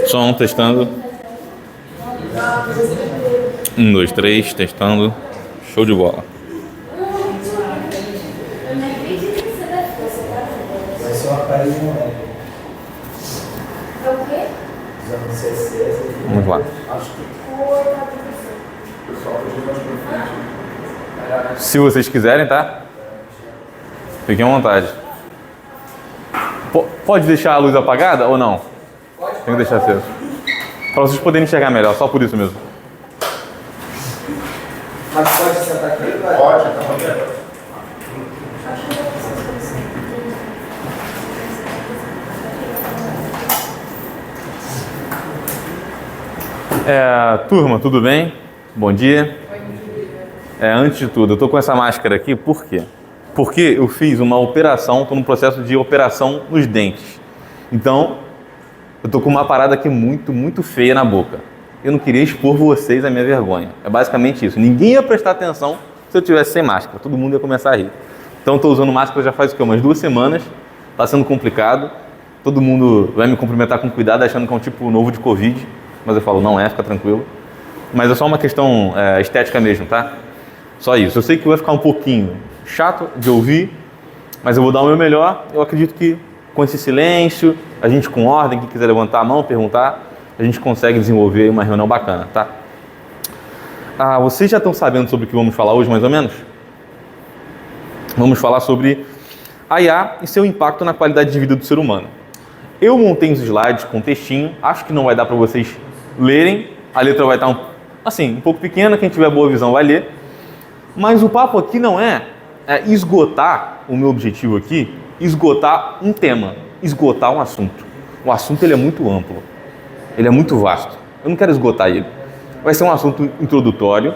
Som, testando. 1, 2, 3, testando. Show de bola. Vai ser uma parede de moleque. É o quê? Usando CSS. Vamos lá. Acho que o pessoal hoje vai pra frente. Se vocês quiserem, tá? Fiquem à vontade. Pode deixar a luz apagada ou não? Pode. Tem que deixar aceso. Para vocês poderem enxergar melhor, só por isso mesmo. Mas pode sentar aqui? Pode, tá bom. Turma, tudo bem? Bom dia. Antes de tudo, eu tô com essa máscara aqui, por quê? Porque eu fiz uma operação, tô num processo de operação nos dentes. Então, eu tô com uma parada aqui muito feia na boca. Eu não queria expor vocês à minha vergonha. É basicamente isso. Ninguém ia prestar atenção se eu tivesse sem máscara. Todo mundo ia começar a rir. Então, estou usando máscara já faz o quê? Umas 2 semanas. Está sendo complicado. Todo mundo vai me cumprimentar com cuidado, achando que é um tipo novo de Covid. Mas eu falo, não é, fica tranquilo. Mas é só uma questão estética mesmo, tá? Só isso. Eu sei que vai ficar um pouquinho chato de ouvir, mas eu vou dar o meu melhor. Eu acredito que com esse silêncio, a gente com ordem, quem quiser levantar a mão, perguntar, a gente consegue desenvolver uma reunião bacana, tá? Vocês já estão sabendo sobre o que vamos falar hoje, mais ou menos? Vamos falar sobre a IA e seu impacto na qualidade de vida do ser humano. Eu montei uns slides com textinho, acho que não vai dar para vocês lerem, a letra vai estar um pouco pequena, quem tiver boa visão vai ler, mas o papo aqui não é esgotar, o meu objetivo aqui, esgotar um tema, esgotar um assunto. O assunto ele é muito amplo, ele é muito vasto, eu não quero esgotar ele. Vai ser um assunto introdutório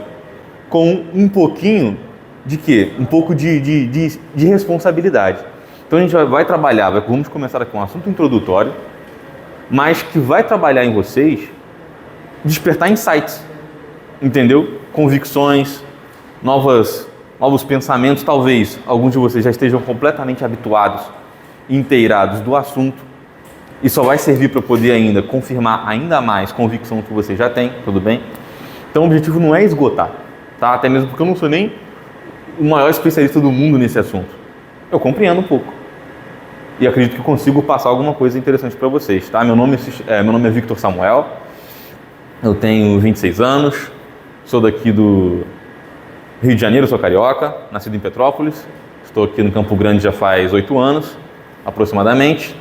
com um pouquinho de quê? Um pouco de responsabilidade. Então a gente vai trabalhar, vamos começar aqui um assunto introdutório, mas que vai trabalhar em vocês, despertar insights, entendeu? Convicções, novos pensamentos, talvez alguns de vocês já estejam completamente habituados, inteirados do assunto, e só vai servir para poder ainda confirmar ainda mais convicção que você já tem, tudo bem? Então o objetivo não é esgotar, tá? Até mesmo porque eu não sou nem o maior especialista do mundo nesse assunto. Eu compreendo um pouco. E acredito que consigo passar alguma coisa interessante para vocês, tá? Meu nome é Victor Samuel, eu tenho 26 anos, sou daqui do Rio de Janeiro, sou carioca, nascido em Petrópolis, estou aqui no Campo Grande já faz 8 anos, aproximadamente.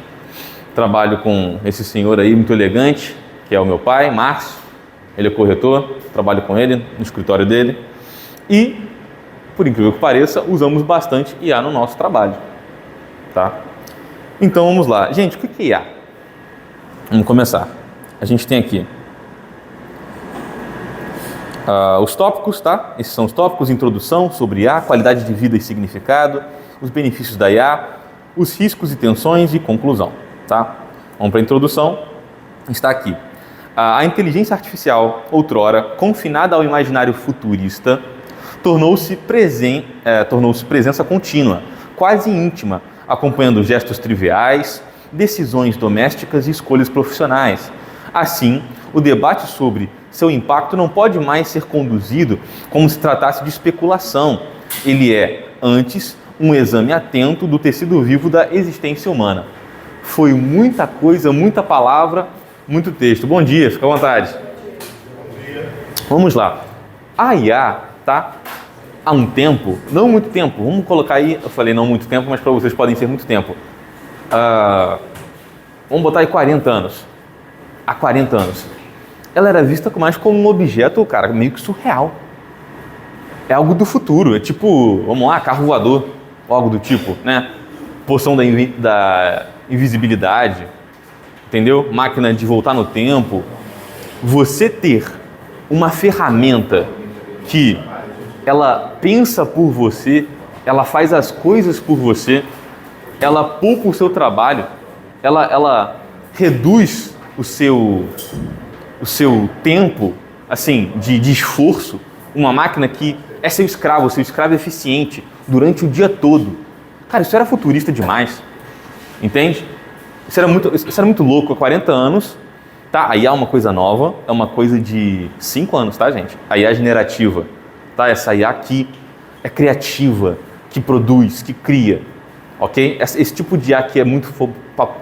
Trabalho com esse senhor aí muito elegante, que é o meu pai, Márcio. Ele é corretor, trabalho com ele no escritório dele. E, por incrível que pareça, usamos bastante IA no nosso trabalho, tá? Então vamos lá. Gente, o que é IA? Vamos começar. A gente tem aqui os tópicos, tá? Esses são os tópicos: introdução sobre IA, qualidade de vida e significado, os benefícios da IA, os riscos e tensões e conclusão, tá? Vamos para a introdução. Está aqui. A inteligência artificial, outrora confinada ao imaginário futurista, tornou-se presença contínua, quase íntima, acompanhando gestos triviais, decisões domésticas e escolhas profissionais. Assim, o debate sobre seu impacto não pode mais ser conduzido como se tratasse de especulação. Ele é, antes, um exame atento do tecido vivo da existência humana. Foi muita coisa, muita palavra, muito texto. Bom dia, fica à vontade. Bom dia. Vamos lá. A IA, tá? Há um tempo, não muito tempo, vamos colocar aí, eu falei não muito tempo, mas para vocês podem ser muito tempo. Vamos botar aí 40 anos. Há 40 anos. Ela era vista mais como um objeto, cara, meio que surreal. É algo do futuro, é tipo, vamos lá, carro voador, ou algo do tipo, né? Poção da invisibilidade, entendeu? Máquina de voltar no tempo. Você ter uma ferramenta que ela pensa por você, ela faz as coisas por você, ela poupa o seu trabalho, ela reduz o seu tempo, assim, de esforço. Uma máquina que é seu escravo eficiente durante o dia todo. Cara, isso era futurista demais, entende? Isso era muito louco. Há 40 anos, Tá, a IA é uma coisa nova, é uma coisa de 5 anos, tá, gente? A IA generativa, tá? Essa IA que é criativa, que produz, que cria, ok? Esse tipo de IA que é muito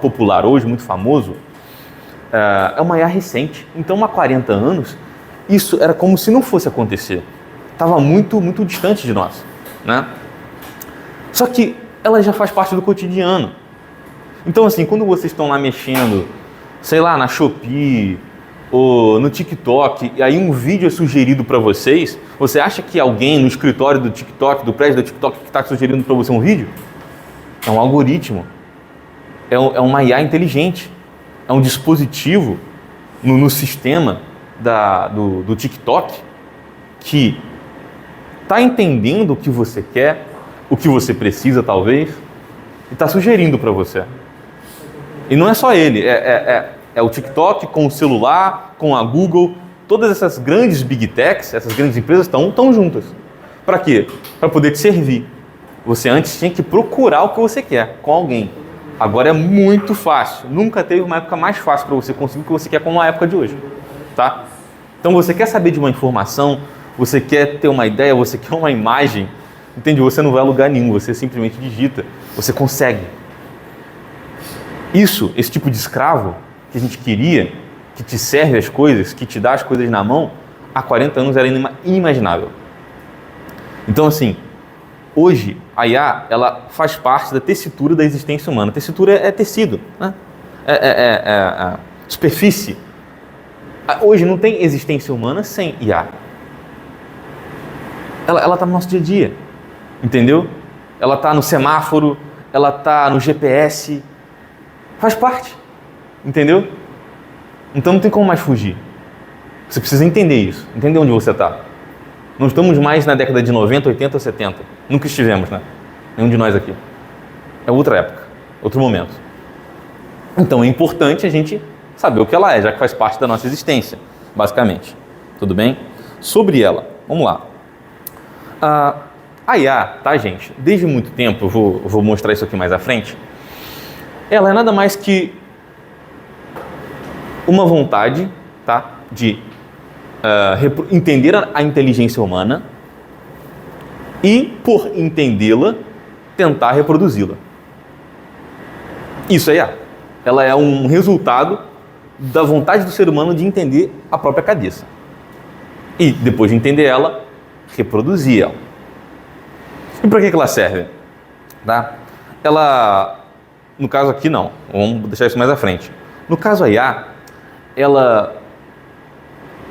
popular hoje, muito famoso, é uma IA recente. Então, há 40 anos, isso era como se não fosse acontecer. Estava muito, muito distante de nós, né? Só que ela já faz parte do cotidiano. Então, assim, quando vocês estão lá mexendo, sei lá, na Shopee ou no TikTok, e aí um vídeo é sugerido para vocês, você acha que alguém no escritório do TikTok, do prédio do TikTok, que está sugerindo para você um vídeo? É um algoritmo, é uma IA inteligente, é um dispositivo no sistema do TikTok que está entendendo o que você quer, o que você precisa talvez, e está sugerindo para você. E não é só ele, é o TikTok com o celular, com a Google, todas essas grandes big techs, essas grandes empresas estão juntas. Para quê? Para poder te servir. Você antes tinha que procurar o que você quer com alguém. Agora é muito fácil. Nunca teve uma época mais fácil para você conseguir o que você quer como a época de hoje. Tá? Então você quer saber de uma informação, você quer ter uma ideia, você quer uma imagem, entende? Você não vai a lugar nenhum, você simplesmente digita, você consegue. Esse tipo de escravo que a gente queria, que te serve as coisas, que te dá as coisas na mão, há 40 anos era inimaginável. Então, assim, hoje a IA, ela faz parte da tessitura da existência humana. Tessitura é tecido, né? É superfície. Hoje não tem existência humana sem IA. Ela está no nosso dia a dia, entendeu? Ela está no semáforo, ela está no GPS, faz parte, entendeu? Então não tem como mais fugir. Você precisa entender isso, entender onde você está. Não estamos mais na década de 90, 80 ou 70. Nunca estivemos, né? Nenhum de nós aqui. É outra época, outro momento. Então é importante a gente saber o que ela é, já que faz parte da nossa existência, basicamente. Tudo bem? Sobre ela, vamos lá. A IA, tá, gente? Desde muito tempo, eu vou mostrar isso aqui mais à frente, ela é nada mais que uma vontade, tá, de entender a inteligência humana e, por entendê-la, tentar reproduzi-la. Isso é IA. Ela é um resultado da vontade do ser humano de entender a própria cabeça. E, depois de entender ela, reproduzir ela. E para que ela serve? Tá? Ela, no caso aqui não, vamos deixar isso mais à frente. No caso a IA, ela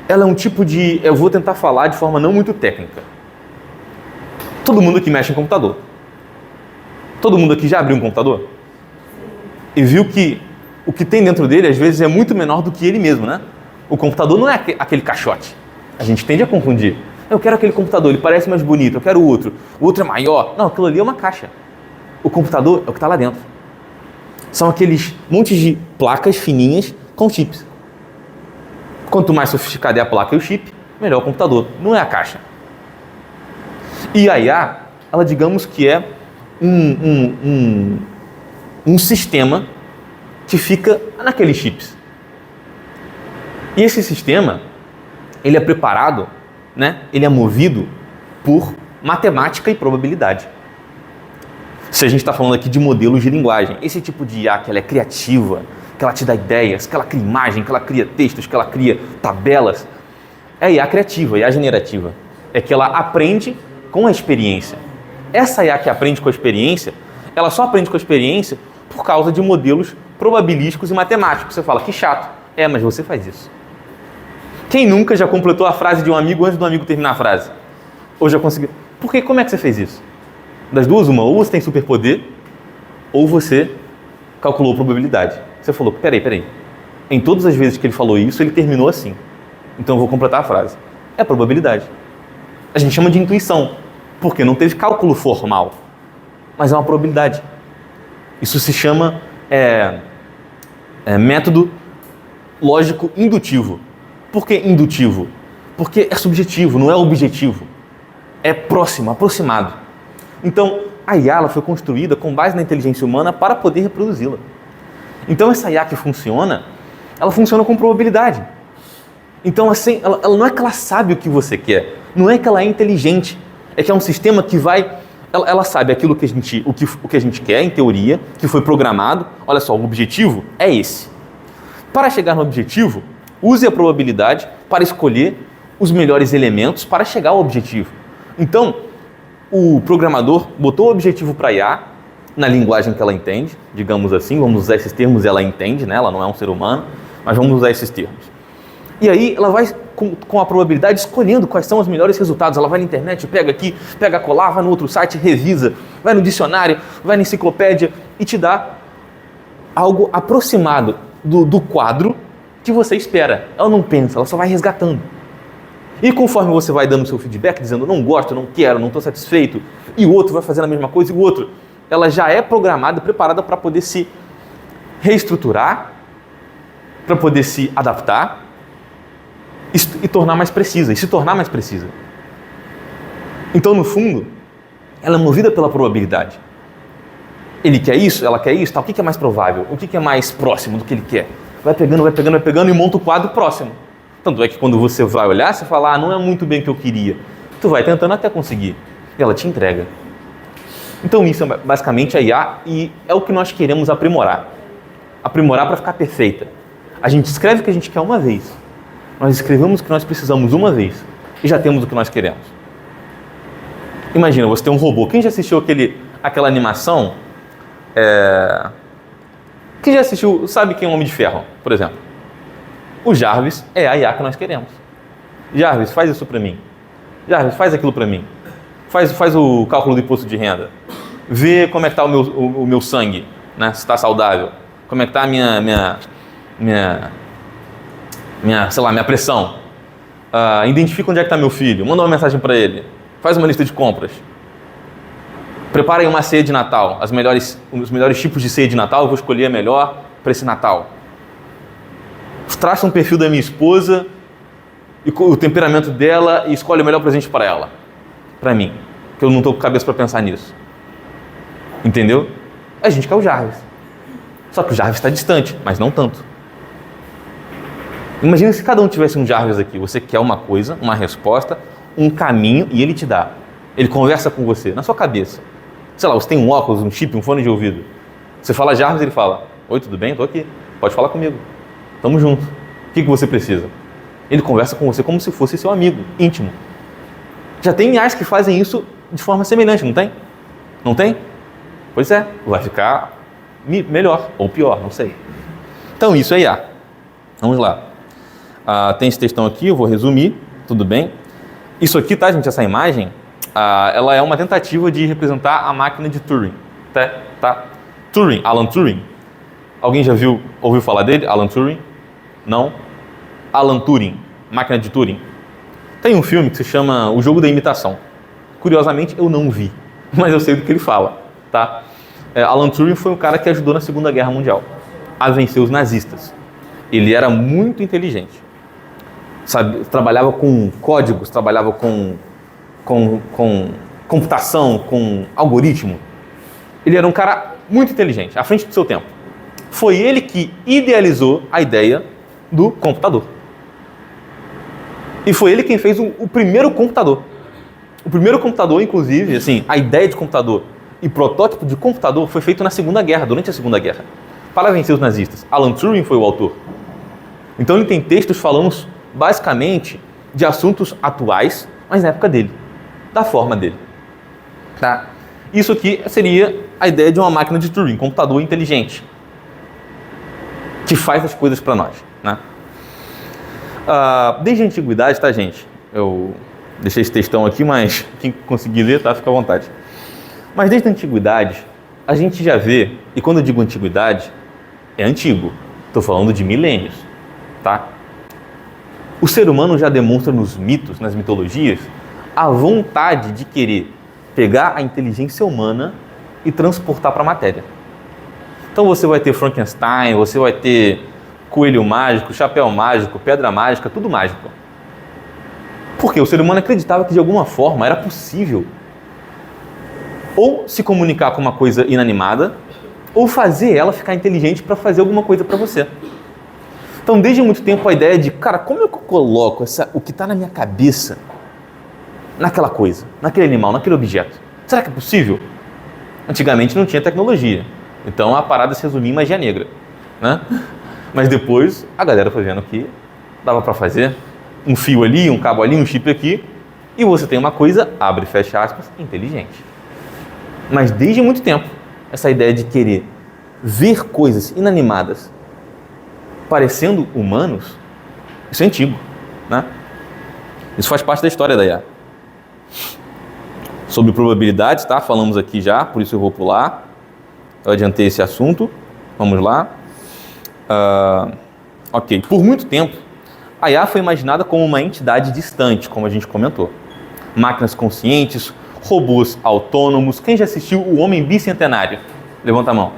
é um tipo de, eu vou tentar falar de forma não muito técnica. Todo mundo aqui mexe em computador. Todo mundo aqui já abriu um computador? E viu que o que tem dentro dele às vezes é muito menor do que ele mesmo, né? O computador não é aquele caixote. A gente tende a confundir. Eu quero aquele computador, ele parece mais bonito, eu quero o outro é maior. Não, aquilo ali é uma caixa. O computador é o que está lá dentro. São aqueles montes de placas fininhas com chips. Quanto mais sofisticada é a placa e o chip, melhor o computador. Não é a caixa. E a IA, ela digamos que é um sistema que fica naqueles chips. E esse sistema, ele é preparado, né? Ele é movido por matemática e probabilidade. Se a gente está falando aqui de modelos de linguagem, esse tipo de IA que ela é criativa, que ela te dá ideias, que ela cria imagem, que ela cria textos, que ela cria tabelas, é a IA criativa, a IA generativa. É que ela aprende com a experiência. Essa IA que aprende com a experiência, ela só aprende com a experiência por causa de modelos probabilísticos e matemáticos. Você fala, que chato. Mas você faz isso. Quem nunca já completou a frase de um amigo antes do amigo terminar a frase? Ou já conseguiu? Por quê? Como é que você fez isso? Das duas, uma, ou você tem superpoder, ou você calculou a probabilidade. Você falou, peraí. Em todas as vezes que ele falou isso, ele terminou assim. Então eu vou completar a frase. É probabilidade. A gente chama de intuição, porque não teve cálculo formal, mas é uma probabilidade. Isso se chama método lógico indutivo. Por que indutivo? Porque é subjetivo, não é objetivo. É próximo, aproximado. Então, a IA ela foi construída com base na inteligência humana para poder reproduzi-la. Então, essa IA que funciona, ela funciona com probabilidade. Então, assim, ela não é que ela sabe o que você quer, não é que ela é inteligente, é que é um sistema que vai... Ela sabe aquilo que o que a gente quer, em teoria, que foi programado. Olha só, o objetivo é esse. Para chegar no objetivo, use a probabilidade para escolher os melhores elementos para chegar ao objetivo. Então, o programador botou o objetivo para a IA, na linguagem que ela entende, digamos assim, vamos usar esses termos, ela entende, né? Ela não é um ser humano, mas vamos usar esses termos. E aí ela vai, com a probabilidade, escolhendo quais são os melhores resultados. Ela vai na internet, pega aqui, pega colar, vai no outro site, revisa, vai no dicionário, vai na enciclopédia e te dá algo aproximado do quadro que você espera. Ela não pensa, ela só vai resgatando. E conforme você vai dando seu feedback, dizendo não gosto, não quero, não estou satisfeito, e o outro vai fazendo a mesma coisa, e o outro, ela já é programada, preparada para poder se reestruturar, para poder se adaptar, e tornar mais precisa, e se tornar mais precisa. Então, no fundo, ela é movida pela probabilidade. Ele quer isso, ela quer isso, tal. O que é mais provável? O que é mais próximo do que ele quer? Vai pegando e monta o quadro próximo. Tanto é que quando você vai olhar, você fala, não é muito bem o que eu queria. Tu vai tentando até conseguir. E ela te entrega. Então, isso é basicamente a IA e é o que nós queremos aprimorar. Aprimorar para ficar perfeita. A gente escreve o que a gente quer uma vez. Nós escrevemos o que nós precisamos uma vez e já temos o que nós queremos. Imagina, você tem um robô. Quem já assistiu aquela animação? Quem já assistiu, sabe quem é o Homem de Ferro, por exemplo? O Jarvis é a IA que nós queremos. Jarvis, faz isso para mim. Jarvis, faz aquilo para mim. Faz o cálculo do imposto de renda. Vê como é que está o meu sangue, né? Se está saudável. Como é que está a minha pressão. Identifica onde é que está meu filho. Manda uma mensagem para ele. Faz uma lista de compras. Preparem uma ceia de Natal. Os melhores tipos de ceia de Natal, eu vou escolher a melhor para esse Natal. Traça um perfil da minha esposa, e o temperamento dela, e escolhe o melhor presente para ela. Para mim. Porque eu não estou com cabeça para pensar nisso. Entendeu? A gente quer o Jarvis. Só que o Jarvis está distante, mas não tanto. Imagina se cada um tivesse um Jarvis aqui. Você quer uma coisa, uma resposta, um caminho, e ele te dá. Ele conversa com você, na sua cabeça. Sei lá, você tem um óculos, um chip, um fone de ouvido. Você fala Jarvis, ele fala, oi, tudo bem? Estou aqui. Pode falar comigo. Tamo junto. O que você precisa? Ele conversa com você como se fosse seu amigo, íntimo. Já tem IAs que fazem isso de forma semelhante, não tem? Não tem? Pois é, vai ficar melhor ou pior, não sei. Então isso é IA. Vamos lá. Tem esse textão aqui, eu vou resumir, tudo bem? Isso aqui, tá, gente, essa imagem, ela é uma tentativa de representar a máquina de Turing, tá? Turing, Alan Turing. Alguém já ouviu falar dele? Alan Turing? Não? Alan Turing, máquina de Turing. Tem um filme que se chama O Jogo da Imitação. Curiosamente, eu não vi, mas eu sei do que ele fala, tá? Alan Turing foi um cara que ajudou na Segunda Guerra Mundial a vencer os nazistas. Ele era muito inteligente. Trabalhava com códigos, trabalhava com computação, com algoritmo. Ele era um cara muito inteligente, à frente do seu tempo. Foi ele que idealizou a ideia do computador. E foi ele quem fez o primeiro computador. O primeiro computador, inclusive, assim, a ideia de computador e protótipo de computador foi feito na Segunda Guerra, durante a Segunda Guerra, para vencer os nazistas. Alan Turing foi o autor. Então ele tem textos falando basicamente de assuntos atuais, mas na época dele, da forma dele. Tá? Isso aqui seria a ideia de uma máquina de Turing, computador inteligente, que faz as coisas para nós. Né? Desde a antiguidade, tá, gente? Eu deixei esse textão aqui, mas quem conseguir ler, tá, fica à vontade. Mas desde a antiguidade, a gente já vê, e quando eu digo antiguidade, é antigo, estou falando de milênios, tá? O ser humano já demonstra nos mitos, nas mitologias, a vontade de querer pegar a inteligência humana e transportar para a matéria. Então você vai ter Frankenstein, você vai ter coelho mágico, chapéu mágico, pedra mágica, tudo mágico. Porque o ser humano acreditava que de alguma forma era possível ou se comunicar com uma coisa inanimada ou fazer ela ficar inteligente para fazer alguma coisa para você. Então, desde muito tempo, a ideia de, cara, como eu coloco o que está na minha cabeça naquela coisa, naquele animal, naquele objeto? Será que é possível? Antigamente não tinha tecnologia, então a parada se resumia em magia negra, né? Mas depois a galera foi vendo que dava para fazer um fio ali, um cabo ali, um chip aqui, e você tem uma coisa, abre e fecha aspas, inteligente. Mas desde muito tempo, essa ideia de querer ver coisas inanimadas parecendo humanos, isso é antigo, né? Isso faz parte da história da IA. Sobre probabilidades, tá? Falamos aqui já, por isso eu vou pular. Eu adiantei esse assunto. Vamos lá. Ok. Por muito tempo, a IA foi imaginada como uma entidade distante, como a gente comentou. Máquinas conscientes, robôs autônomos. Quem já assistiu O Homem Bicentenário? Levanta a mão.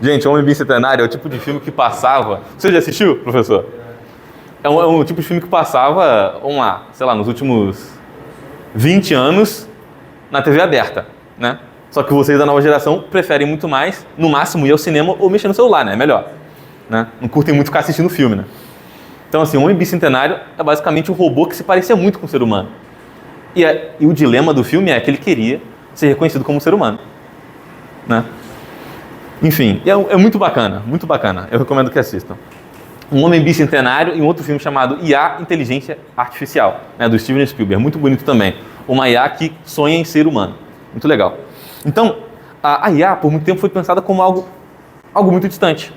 Gente, O Homem Bicentenário é o tipo de filme que passava... Você já assistiu, professor? É um tipo de filme que passava, vamos lá, sei lá, nos últimos 20 anos na TV aberta, né? Só que vocês da nova geração preferem muito mais, no máximo, ir ao cinema ou mexer no celular, né? É melhor, né? Não curtem muito ficar assistindo filme, né? Então, assim, o Homem Bicentenário é basicamente um robô que se parecia muito com o ser humano. E o dilema do filme é que ele queria ser reconhecido como um ser humano, né? Enfim, é muito bacana, muito bacana. Eu recomendo que assistam. Um Homem Bicentenário e um outro filme chamado IA, Inteligência Artificial, né, do Steven Spielberg, muito bonito também. Uma IA que sonha em ser humano, muito legal. Então, a IA por muito tempo foi pensada como algo muito distante.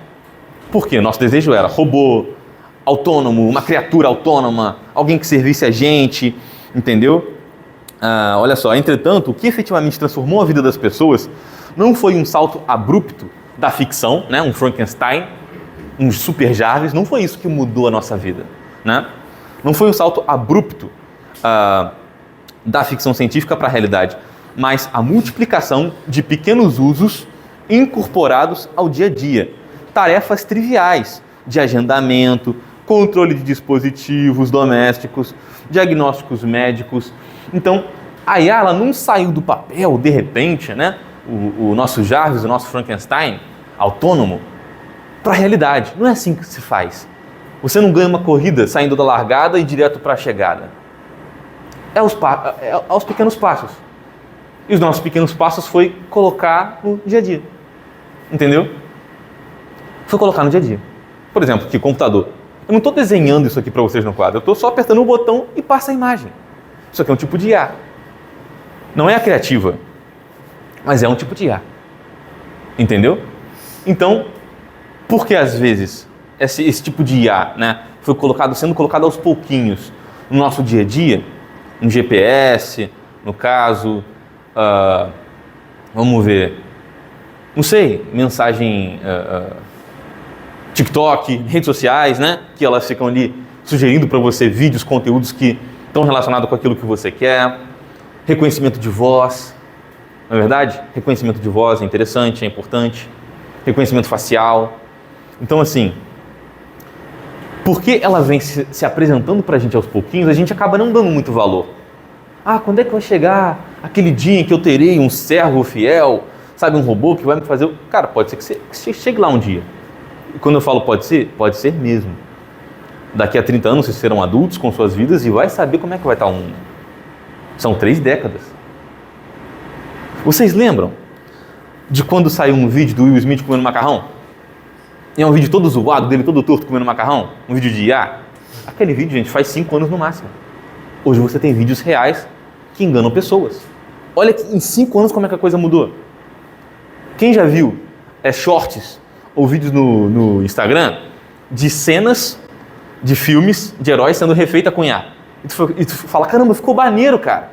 Por quê? Nosso desejo era robô, autônomo, uma criatura autônoma, alguém que servisse a gente, entendeu? Olha só, entretanto, o que efetivamente transformou a vida das pessoas não foi um salto abrupto da ficção, né, um Frankenstein, um Super Jarvis, não foi isso que mudou a nossa vida, né? Não foi um salto abrupto da ficção científica para a realidade, mas a multiplicação de pequenos usos incorporados ao dia a dia. Tarefas triviais de agendamento, controle de dispositivos domésticos, diagnósticos médicos. Então, a IA ela não saiu do papel, de repente, né? O nosso Jarvis, o nosso Frankenstein autônomo, para a realidade. Não é assim que se faz. Você não ganha uma corrida saindo da largada e direto para a chegada. É aos pequenos passos. E os nossos pequenos passos foi colocar no dia a dia. Entendeu? Foi colocar no dia a dia. Por exemplo, aqui, computador. Eu não estou desenhando isso aqui para vocês no quadro. Eu estou só apertando um botão e passa a imagem. Isso aqui é um tipo de IA. Não é a criativa, mas é um tipo de IA. Entendeu? Então, por que às vezes esse tipo de IA, né, foi sendo colocado aos pouquinhos no nosso dia a dia, um GPS, no caso, vamos ver, não sei, mensagem, TikTok, redes sociais, né, que elas ficam ali sugerindo para você vídeos, conteúdos que estão relacionados com aquilo que você quer, reconhecimento de voz, não é verdade? Reconhecimento de voz é interessante, é importante, reconhecimento facial. Então, assim, porque ela vem se apresentando para a gente aos pouquinhos, a gente acaba não dando muito valor. Quando é que vai chegar aquele dia em que eu terei um servo fiel, sabe, um robô que vai me fazer... Cara, pode ser que você chegue lá um dia. E quando eu falo pode ser mesmo. Daqui a 30 anos vocês serão adultos com suas vidas e vai saber como é que vai estar o mundo. São 3 décadas. Vocês lembram de quando saiu um vídeo do Will Smith comendo macarrão? E é um vídeo todo zoado, dele todo torto comendo macarrão? Um vídeo de IA? Aquele vídeo, gente, faz 5 anos no máximo. Hoje você tem vídeos reais que enganam pessoas. Olha que em 5 anos como é que a coisa mudou. Quem já viu shorts ou vídeos no Instagram de cenas de filmes de heróis sendo refeita com IA? E tu fala, caramba, ficou maneiro, cara.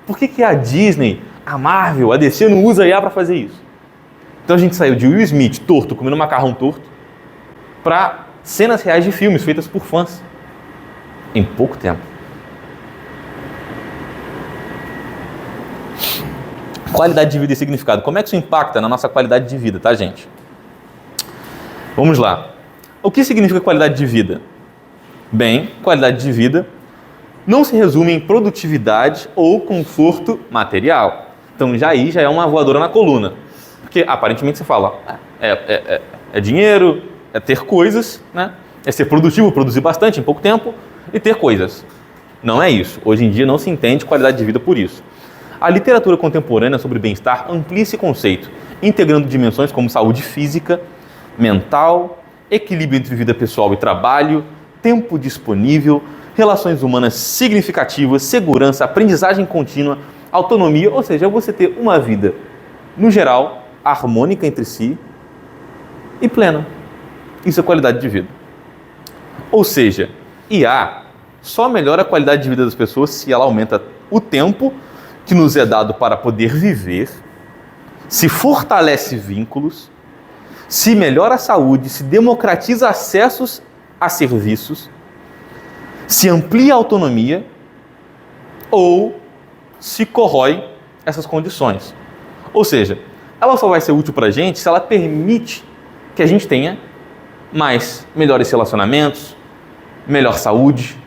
Por que a Disney, a Marvel, a DC não usa IA para fazer isso? Então a gente saiu de Will Smith torto, comendo macarrão torto, para cenas reais de filmes feitas por fãs. Em pouco tempo. Qualidade de vida e significado. Como é que isso impacta na nossa qualidade de vida, tá, gente? Vamos lá. O que significa qualidade de vida? Bem, qualidade de vida não se resume em produtividade ou conforto material. Então já é uma voadora na coluna. Porque aparentemente você fala, é dinheiro, é ter coisas, né? É ser produtivo, produzir bastante em pouco tempo e ter coisas. Não é isso. Hoje em dia não se entende qualidade de vida por isso. A literatura contemporânea sobre bem-estar amplia esse conceito, integrando dimensões como saúde física, mental, equilíbrio entre vida pessoal e trabalho, tempo disponível, relações humanas significativas, segurança, aprendizagem contínua, autonomia, ou seja, você ter uma vida, no geral, harmônica entre si e plena. Isso é qualidade de vida. Ou seja, IA só melhora a qualidade de vida das pessoas se ela aumenta o tempo que nos é dado para poder viver, se fortalece vínculos, se melhora a saúde, se democratiza acessos a serviços, se amplia a autonomia ou se corrói essas condições. Ou seja, ela só vai ser útil para a gente se ela permite que a gente tenha melhores relacionamentos, melhor saúde,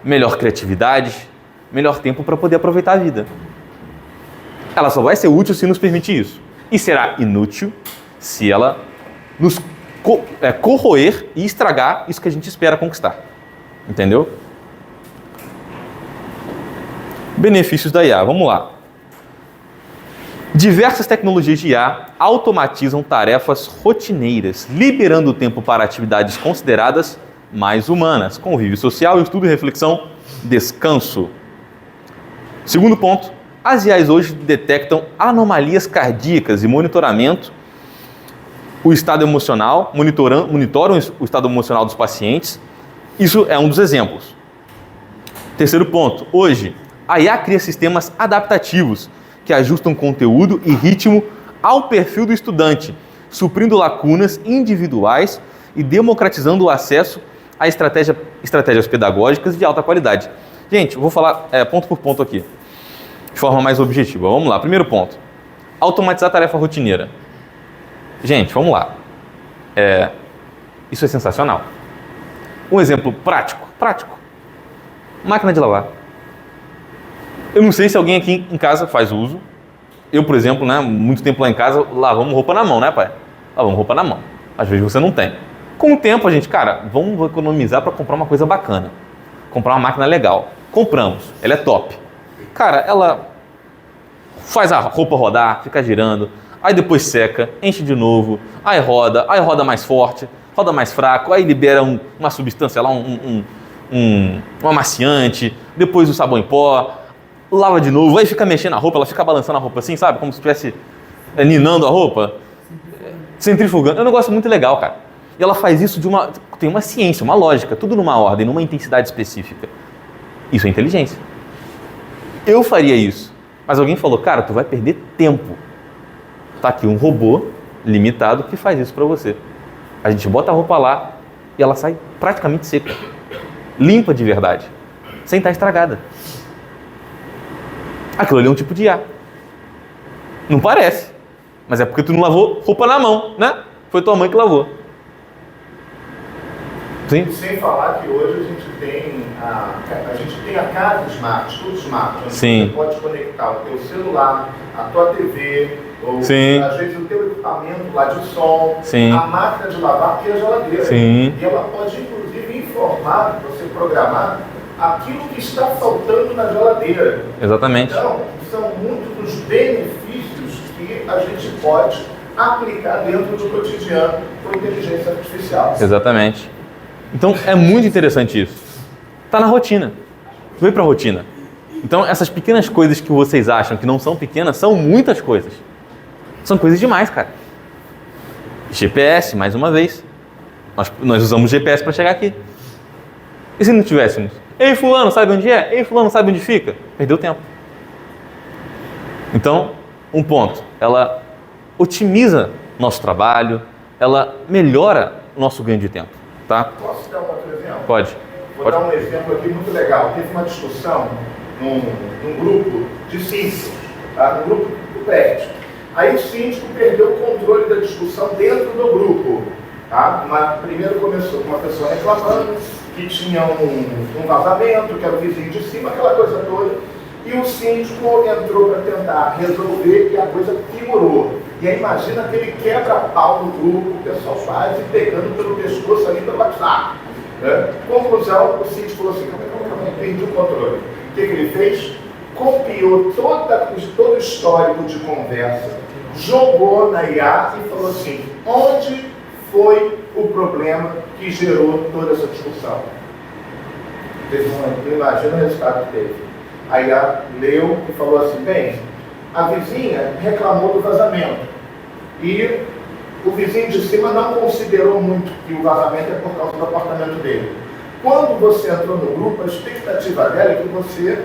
melhor criatividade, melhor tempo para poder aproveitar a vida. Ela só vai ser útil se nos permitir isso. E será inútil se ela nos corroer e estragar isso que a gente espera conquistar. Entendeu? Benefícios da IA. Vamos lá. Diversas tecnologias de IA automatizam tarefas rotineiras, liberando o tempo para atividades consideradas mais humanas. Convívio social, estudo e reflexão, descanso. Segundo ponto, as IAs hoje detectam anomalias cardíacas e monitoramento o estado emocional, monitoram o estado emocional dos pacientes. Isso é um dos exemplos. Terceiro ponto, hoje, a IA cria sistemas adaptativos que ajustam conteúdo e ritmo ao perfil do estudante, suprindo lacunas individuais e democratizando o acesso a estratégias pedagógicas de alta qualidade. Gente, eu vou falar ponto por ponto aqui, de forma mais objetiva. Vamos lá. Primeiro ponto, automatizar a tarefa rotineira. Gente, vamos lá. Isso é sensacional. Um exemplo prático. Máquina de lavar. Eu não sei se alguém aqui em casa faz uso. Eu, por exemplo, né, muito tempo lá em casa, lavamos roupa na mão, né, pai? Lavamos roupa na mão. Às vezes você não tem. Com o tempo, a gente, vamos economizar para comprar uma coisa bacana. Comprar uma máquina legal. Compramos. Ela é top. Ela faz a roupa rodar, fica girando, aí depois seca, enche de novo, aí roda mais forte, roda mais fraco, aí libera uma substância lá, um amaciante, depois o sabão em pó, lava de novo, aí fica mexendo a roupa, ela fica balançando a roupa assim, sabe? Como se estivesse ninando a roupa, centrifugando. É um negócio muito legal, cara. E ela faz isso tem uma ciência, uma lógica, tudo numa ordem, numa intensidade específica. Isso é inteligência. Eu faria isso. Mas alguém falou, tu vai perder tempo. Tá aqui um robô limitado que faz isso para você. A gente bota a roupa lá e ela sai praticamente seca. Limpa de verdade. Sem estar estragada. Aquilo ali é um tipo de IA. Não parece. Mas é porque tu não lavou roupa na mão, né? Foi tua mãe que lavou. Sim? Sem falar que hoje a gente tem a casa smart, tudo smart. Onde Sim. Você pode conectar o teu celular, a tua TV, ou Sim. às vezes o teu equipamento lá de som, Sim. a máquina de lavar e a geladeira. Sim. E ela pode inclusive informar, você programar aquilo que está faltando na geladeira. Exatamente. Então, são muitos dos benefícios que a gente pode aplicar dentro do cotidiano com inteligência artificial. Exatamente. Então, é muito interessante isso. Está na rotina. Veio para a rotina. Então, essas pequenas coisas que vocês acham que não são pequenas, são muitas coisas. São coisas demais, cara. GPS, mais uma vez. Nós usamos GPS para chegar aqui. E se não tivéssemos? Ei, fulano, sabe onde é? Ei, fulano, sabe onde fica? Perdeu tempo. Então, um ponto. Ela otimiza nosso trabalho, ela melhora o nosso ganho de tempo. Tá? Posso dar um outro exemplo? Pode. Vou dar um exemplo aqui muito legal. Teve uma discussão num grupo de síndicos, tá? Num grupo do prédio. Aí o síndico perdeu o controle da discussão dentro do grupo. Tá? Primeiro começou com uma pessoa reclamando que tinha um vazamento, que era o vizinho de cima, aquela coisa toda. E o síndico entrou para tentar resolver e a coisa piorou. E aí imagina aquele quebra-pau no grupo, o pessoal quase pegando pelo pescoço ali pelo WhatsApp. Né? Conclusão, o Cid falou assim, calma, perdi o controle. O que ele fez? Copiou todo o histórico de conversa, jogou na IA e falou assim, onde foi o problema que gerou toda essa discussão? Imagina o resultado que teve. A IA leu e falou assim, bem, a vizinha reclamou do vazamento e o vizinho de cima não considerou muito que o vazamento é por causa do apartamento dele. Quando você entrou no grupo, a expectativa dela é que você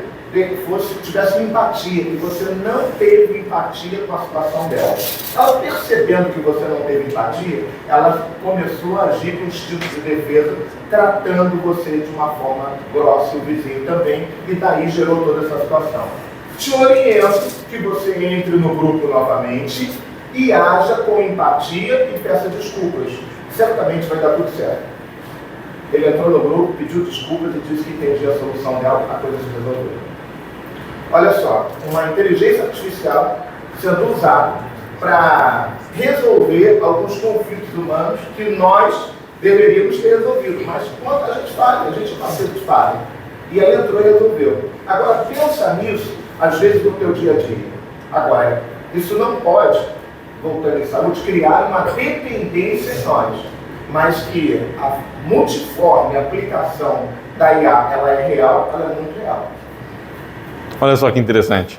tivesse empatia, e você não teve empatia com a situação dela. Ela percebendo que você não teve empatia, ela começou a agir com instinto de defesa, tratando você de uma forma grossa, o vizinho também, e daí gerou toda essa situação. Te oriento que você entre no grupo novamente e haja com empatia e peça desculpas. Certamente vai dar tudo certo. Ele entrou no grupo, pediu desculpas e disse que entendia a solução dela, a coisa se resolveu. Olha só, uma inteligência artificial sendo usada para resolver alguns conflitos humanos que nós deveríamos ter resolvido. Mas quando a gente falha, a gente não sempre falha. E ela entrou e resolveu. Agora, pensa nisso, às vezes, no teu dia a dia. Agora, isso não pode, voltando em saúde, criar uma dependência em nós. Mas que a multiforme aplicação da IA, ela é real, ela é muito real. Olha só que interessante.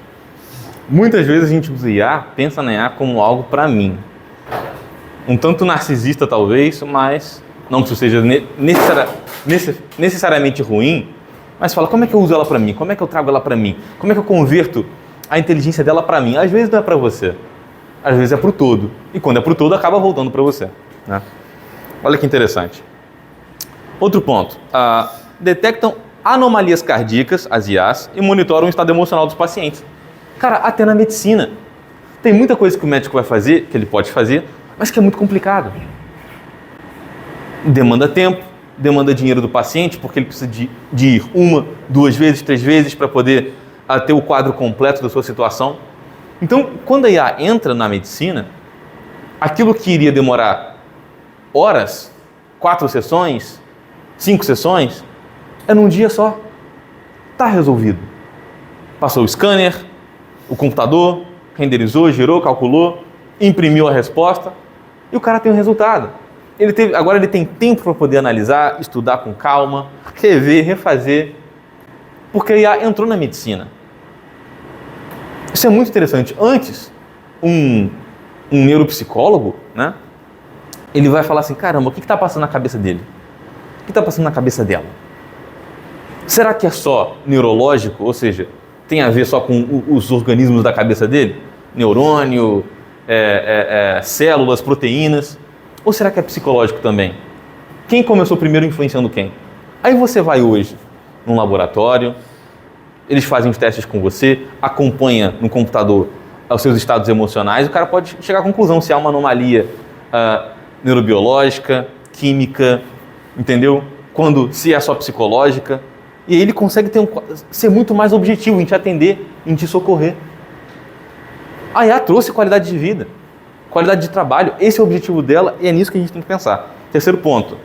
Muitas vezes a gente usa IA, pensa na IA como algo para mim. Um tanto narcisista talvez, mas não que isso seja necessariamente ruim, mas fala, como é que eu uso ela para mim? Como é que eu trago ela para mim? Como é que eu converto a inteligência dela para mim? Às vezes não é para você, às vezes é para o todo. E quando é para o todo, acaba voltando para você. Né? Olha que interessante. Outro ponto. Detectam anomalias cardíacas, as IAs, e monitoram o estado emocional dos pacientes. Cara, até na medicina. Tem muita coisa que o médico vai fazer, que ele pode fazer, mas que é muito complicado. Demanda tempo, demanda dinheiro do paciente, porque ele precisa de ir 1, 2 vezes, 3 vezes para poder ter o quadro completo da sua situação. Então, quando a IA entra na medicina, aquilo que iria demorar horas, 4 sessões, 5 sessões, é num dia só. Está resolvido. Passou o scanner, o computador, renderizou, gerou, calculou, imprimiu a resposta e o cara tem o resultado. Agora ele tem tempo para poder analisar, estudar com calma, rever, refazer, porque a IA entrou na medicina. Isso é muito interessante. Antes, um neuropsicólogo, né, ele vai falar assim, caramba, o que está passando na cabeça dele? O que está passando na cabeça dela? Será que é só neurológico, ou seja, tem a ver só com os organismos da cabeça dele? Neurônio, células, proteínas? Ou será que é psicológico também? Quem começou primeiro influenciando quem? Aí você vai hoje num laboratório, eles fazem os testes com você, acompanha no computador os seus estados emocionais, o cara pode chegar à conclusão se há uma anomalia neurobiológica, química, entendeu? Se é só psicológica. E aí ele consegue ser muito mais objetivo em te atender, em te socorrer. A IA trouxe qualidade de vida, qualidade de trabalho. Esse é o objetivo dela e é nisso que a gente tem que pensar. Terceiro ponto.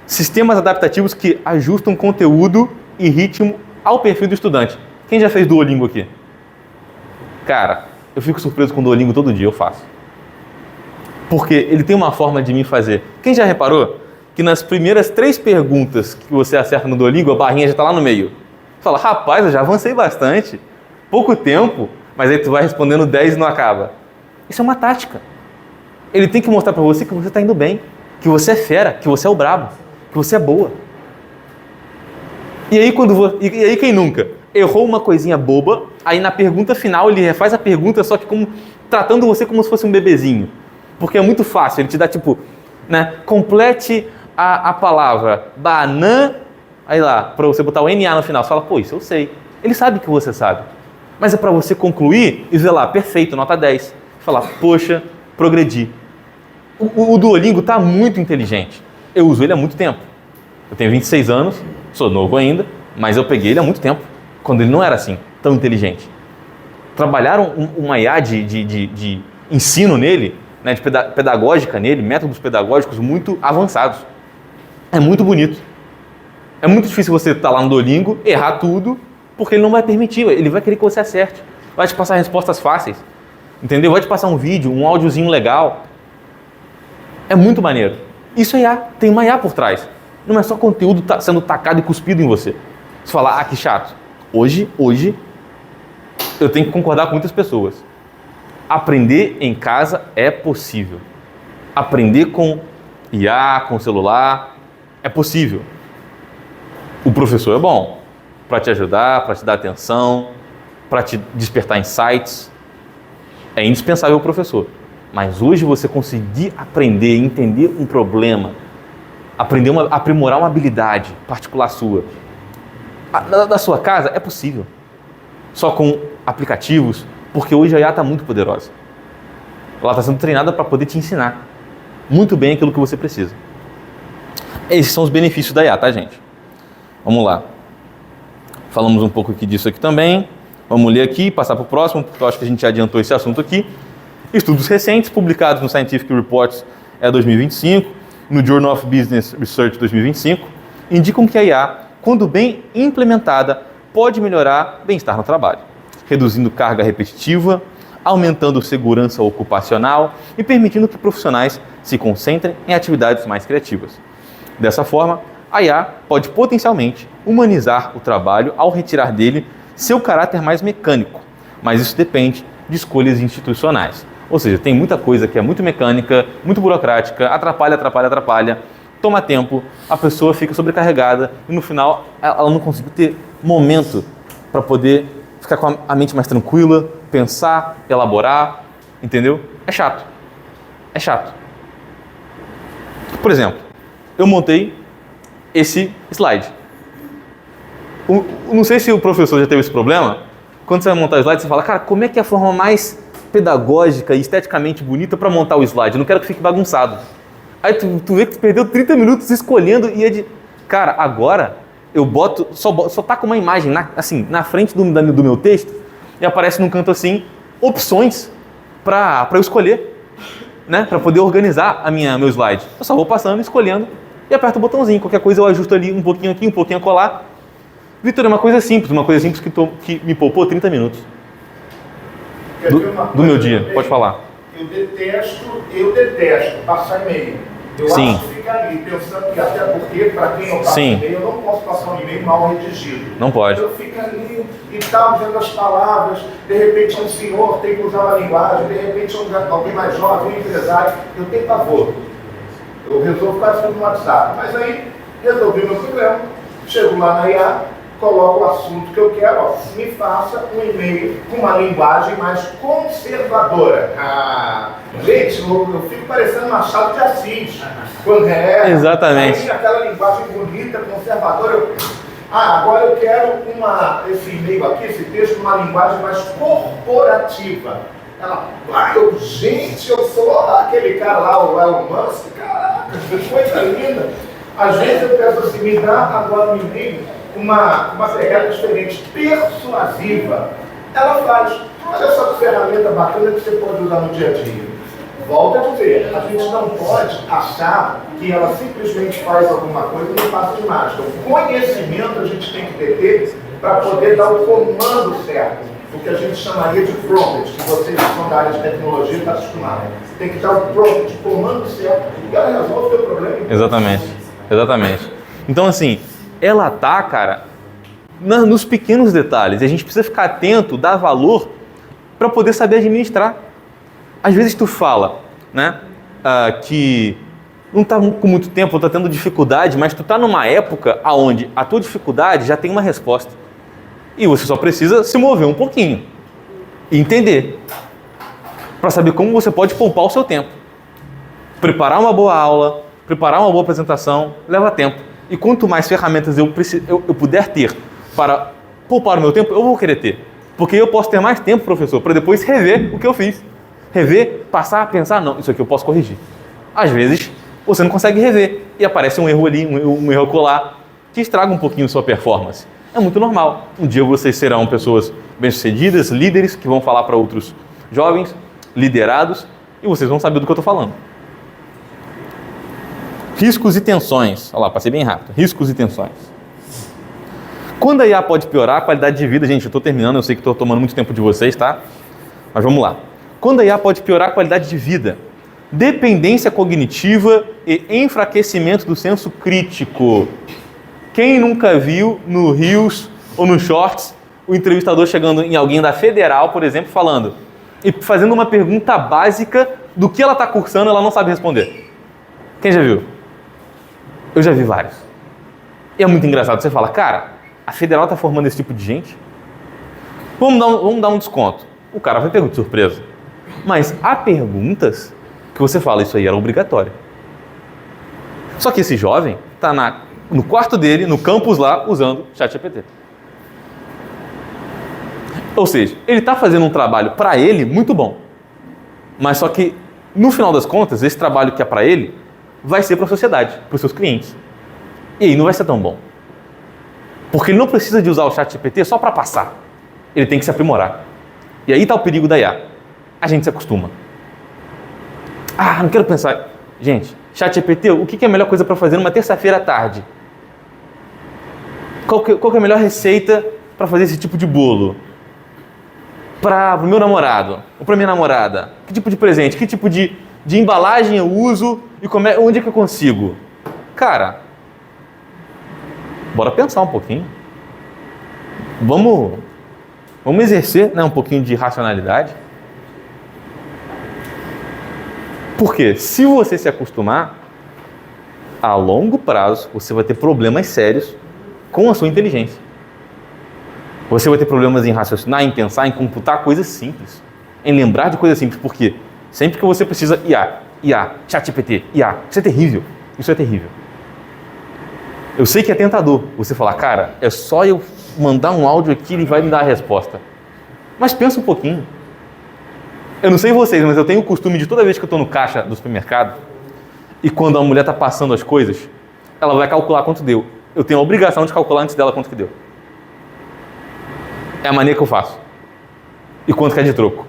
Sistemas adaptativos que ajustam conteúdo e ritmo ao perfil do estudante. Quem já fez Duolingo aqui? Cara, eu fico surpreso com o Duolingo todo dia, eu faço. Porque ele tem uma forma de me fazer. Quem já reparou que nas primeiras 3 perguntas que você acerta no Duolingo, a barrinha já está lá no meio? Você fala, rapaz, eu já avancei bastante. Pouco tempo, mas aí tu vai respondendo 10 e não acaba. Isso é uma tática. Ele tem que mostrar para você que você está indo bem, que você é fera, que você é o brabo, que você é boa. E aí quem nunca? Errou uma coisinha boba, aí na pergunta final ele refaz a pergunta, só que tratando você como se fosse um bebezinho. Porque é muito fácil, ele te dá complete a palavra banana, aí lá, para você botar o NA no final, você fala, pô, isso eu sei. Ele sabe que você sabe. Mas é para você concluir e ver lá, perfeito, nota 10. Falar, poxa, progredi. O Duolingo está muito inteligente. Eu uso ele há muito tempo. Eu tenho 26 anos, sou novo ainda, mas eu peguei ele há muito tempo, quando ele não era assim, tão inteligente. Trabalharam uma IA de ensino nele, né, de pedagógica nele, métodos pedagógicos muito avançados. É muito bonito. É muito difícil você estar lá no Duolingo, errar tudo, porque ele não vai permitir, ele vai querer que você acerte. Vai te passar respostas fáceis, entendeu? Vai te passar um vídeo, um áudiozinho legal. É muito maneiro. Isso é IA, tem uma IA por trás. Não é só conteúdo sendo tacado e cuspido em você. Você fala, que chato. Hoje, eu tenho que concordar com muitas pessoas. Aprender em casa é possível. Aprender com IA, com celular, é possível. O professor é bom para te ajudar, para te dar atenção, para te despertar insights. É indispensável o professor. Mas hoje você conseguir aprender, entender um problema, aprimorar uma habilidade particular sua, da sua casa, é possível. Só com aplicativos, porque hoje a IA está muito poderosa. Ela está sendo treinada para poder te ensinar muito bem aquilo que você precisa. Esses são os benefícios da IA, tá, gente? Vamos lá. Falamos um pouco aqui disso aqui também. Vamos ler aqui e passar para o próximo, porque eu acho que a gente já adiantou esse assunto aqui. Estudos recentes, publicados no Scientific Reports 2025, no Journal of Business Research 2025, indicam que a IA, quando bem implementada, pode melhorar o bem-estar no trabalho, reduzindo carga repetitiva, aumentando segurança ocupacional e permitindo que profissionais se concentrem em atividades mais criativas. Dessa forma, a IA pode potencialmente humanizar o trabalho ao retirar dele seu caráter mais mecânico, mas isso depende de escolhas institucionais. Ou seja, tem muita coisa que é muito mecânica, muito burocrática, atrapalha, toma tempo, a pessoa fica sobrecarregada e no final ela não consegue ter momento para poder ficar com a mente mais tranquila, pensar, elaborar, entendeu? É chato. Por exemplo, eu montei esse slide. Não sei se o professor já teve esse problema. Quando você vai montar o slide, você fala, cara, como é que é a forma mais pedagógica e esteticamente bonita para montar o slide? Eu não quero que fique bagunçado. Aí tu vê que tu perdeu 30 minutos escolhendo e cara, agora eu boto, só tá com uma imagem na frente do meu texto e aparece num canto assim, opções para eu escolher, né? Para poder organizar meu slide. Eu só vou passando, escolhendo e aperto o botãozinho. Qualquer coisa eu ajusto ali um pouquinho aqui, um pouquinho acolá. Vitor, é uma coisa simples que me poupou 30 minutos do meu dia. Pode falar. Eu detesto passar e-mail. Eu Sim. acho que fica ali pensando que até porque, para quem não passa e-mail, eu não posso passar um e-mail mal redigido. Não pode. Eu fico ali e tal, vendo as palavras, de repente um senhor tem que usar uma linguagem, de repente alguém mais jovem, um empresário, eu tenho pavor. Eu resolvo ficar assim no WhatsApp. Mas aí, resolvi o meu problema, chego lá na IA, coloco o assunto que eu quero, me faça um e-mail com uma linguagem mais conservadora. Gente, eu fico parecendo Machado de Assis. Exatamente. Aí aquela linguagem bonita, conservadora. Agora eu quero esse e-mail aqui, esse texto, uma linguagem mais corporativa. Ela, gente, eu sou aquele cara lá, o Elon Musk, caraca, que coisa linda. Às vezes eu peço assim, me dá agora um e-mail, uma pegada diferente, persuasiva. Ela faz. Olha só que ferramenta bacana que você pode usar no dia a dia. Volta a dizer, a gente não pode achar que ela simplesmente faz alguma coisa e não passa de mágica. O conhecimento a gente tem que ter para poder dar o comando certo. O que a gente chamaria de prompt, que vocês que são da área de tecnologia estão acostumados. Tem que dar o prompt, o comando certo, e ela resolve o teu problema. Exatamente. Então, assim, ela tá, cara, nos pequenos detalhes. E a gente precisa ficar atento, dar valor para poder saber administrar. Às vezes tu fala, né, que não está com muito tempo, está tendo dificuldade, mas tu está numa época onde a tua dificuldade já tem uma resposta. E você só precisa se mover um pouquinho e entender para saber como você pode poupar o seu tempo. Preparar uma boa aula, preparar uma boa apresentação, leva tempo. E quanto mais ferramentas eu puder ter para poupar o meu tempo, eu vou querer ter. Porque eu posso ter mais tempo, professor, para depois rever o que eu fiz. Rever, passar, pensar, não, isso aqui eu posso corrigir. Às vezes, você não consegue rever e aparece um erro ali, um erro acolá, que estraga um pouquinho sua performance. É muito normal. Um dia vocês serão pessoas bem-sucedidas, líderes, que vão falar para outros jovens liderados, e vocês vão saber do que eu estou falando. Riscos e tensões. Olha lá, passei bem rápido. Riscos e tensões. Quando a IA pode piorar a qualidade de vida, gente, eu estou terminando, eu sei que estou tomando muito tempo de vocês, tá? Mas vamos lá. Quando a IA pode piorar a qualidade de vida, dependência cognitiva e enfraquecimento do senso crítico. Quem nunca viu no Reels ou no Shorts o entrevistador chegando em alguém da Federal, por exemplo, falando e fazendo uma pergunta básica do que ela está cursando, ela não sabe responder? Quem já viu? Eu já vi vários. E é muito engraçado. Você fala, cara, a Federal está formando esse tipo de gente? Vamos dar um desconto. O cara vai pegar de surpresa. Mas há perguntas que você fala, isso aí era obrigatório. Só que esse jovem está no quarto dele, no campus lá, usando ChatGPT. Ou seja, ele está fazendo um trabalho para ele muito bom. Mas só que, no final das contas, esse trabalho que é para ele vai ser para a sociedade, para os seus clientes. E aí não vai ser tão bom. Porque ele não precisa de usar o ChatGPT só para passar. Ele tem que se aprimorar. E aí está o perigo da IA. A gente se acostuma. Ah, não quero pensar. Gente, ChatGPT, o que é a melhor coisa para fazer numa terça-feira à tarde? Qual que é a melhor receita para fazer esse tipo de bolo? Para o meu namorado, ou para minha namorada? Que tipo de presente? Que tipo de embalagem eu uso e onde é que eu consigo? Cara, bora pensar um pouquinho. Vamos exercer, né, um pouquinho de racionalidade. Porque se você se acostumar, a longo prazo você vai ter problemas sérios com a sua inteligência. Você vai ter problemas em raciocinar, em pensar, em computar coisas simples, em lembrar de coisas simples, porque sempre que você precisa IA, ChatGPT, IA, isso é terrível, isso é terrível. Eu sei que é tentador você falar, cara, é só eu mandar um áudio aqui e ele vai me dar a resposta. Mas pensa um pouquinho. Eu não sei vocês, mas eu tenho o costume de toda vez que eu estou no caixa do supermercado e quando a mulher está passando as coisas, ela vai calcular quanto deu. Eu tenho a obrigação de calcular antes dela quanto que deu. É a mania que eu faço. E quanto que é de troco?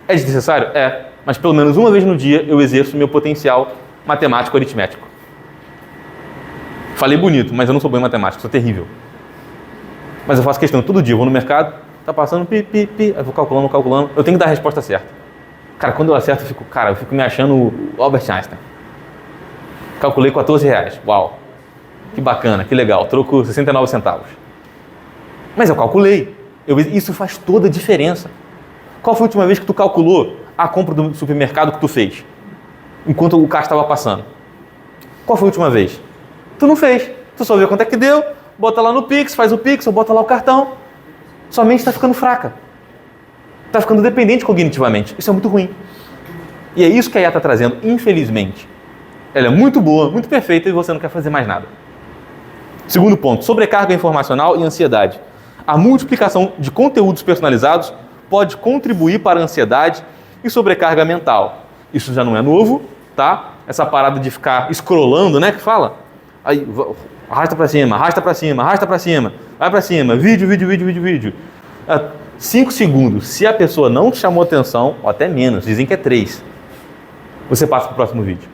É desnecessário? É. Mas pelo menos uma vez no dia eu exerço meu potencial matemático aritmético. Falei bonito, mas eu não sou bom em matemática, sou terrível. Mas eu faço questão, todo dia eu vou no mercado, tá passando pi, eu vou calculando, eu tenho que dar a resposta certa. Cara, quando eu acerto, eu fico me achando o Albert Einstein. Calculei R$14. Uau. Que bacana, que legal. Troco 69 centavos. Mas eu calculei. Isso faz toda a diferença. Qual foi a última vez que tu calculou a compra do supermercado que tu fez? Enquanto o caixa estava passando. Qual foi a última vez? Tu não fez. Tu só vê quanto é que deu, bota lá no Pix, faz o Pix, ou bota lá o cartão. Sua mente está ficando fraca. Está ficando dependente cognitivamente. Isso é muito ruim. E é isso que a IA está trazendo, infelizmente. Ela é muito boa, muito perfeita e você não quer fazer mais nada. Segundo ponto, sobrecarga informacional e ansiedade. A multiplicação de conteúdos personalizados pode contribuir para a ansiedade e sobrecarga mental. Isso já não é novo, tá? Essa parada de ficar scrollando, né, que fala? Aí, arrasta para cima, arrasta para cima, arrasta para cima, vai para cima, vídeo. 5 segundos. Se a pessoa não te chamou atenção, ou até menos, dizem que é 3, você passa para o próximo vídeo.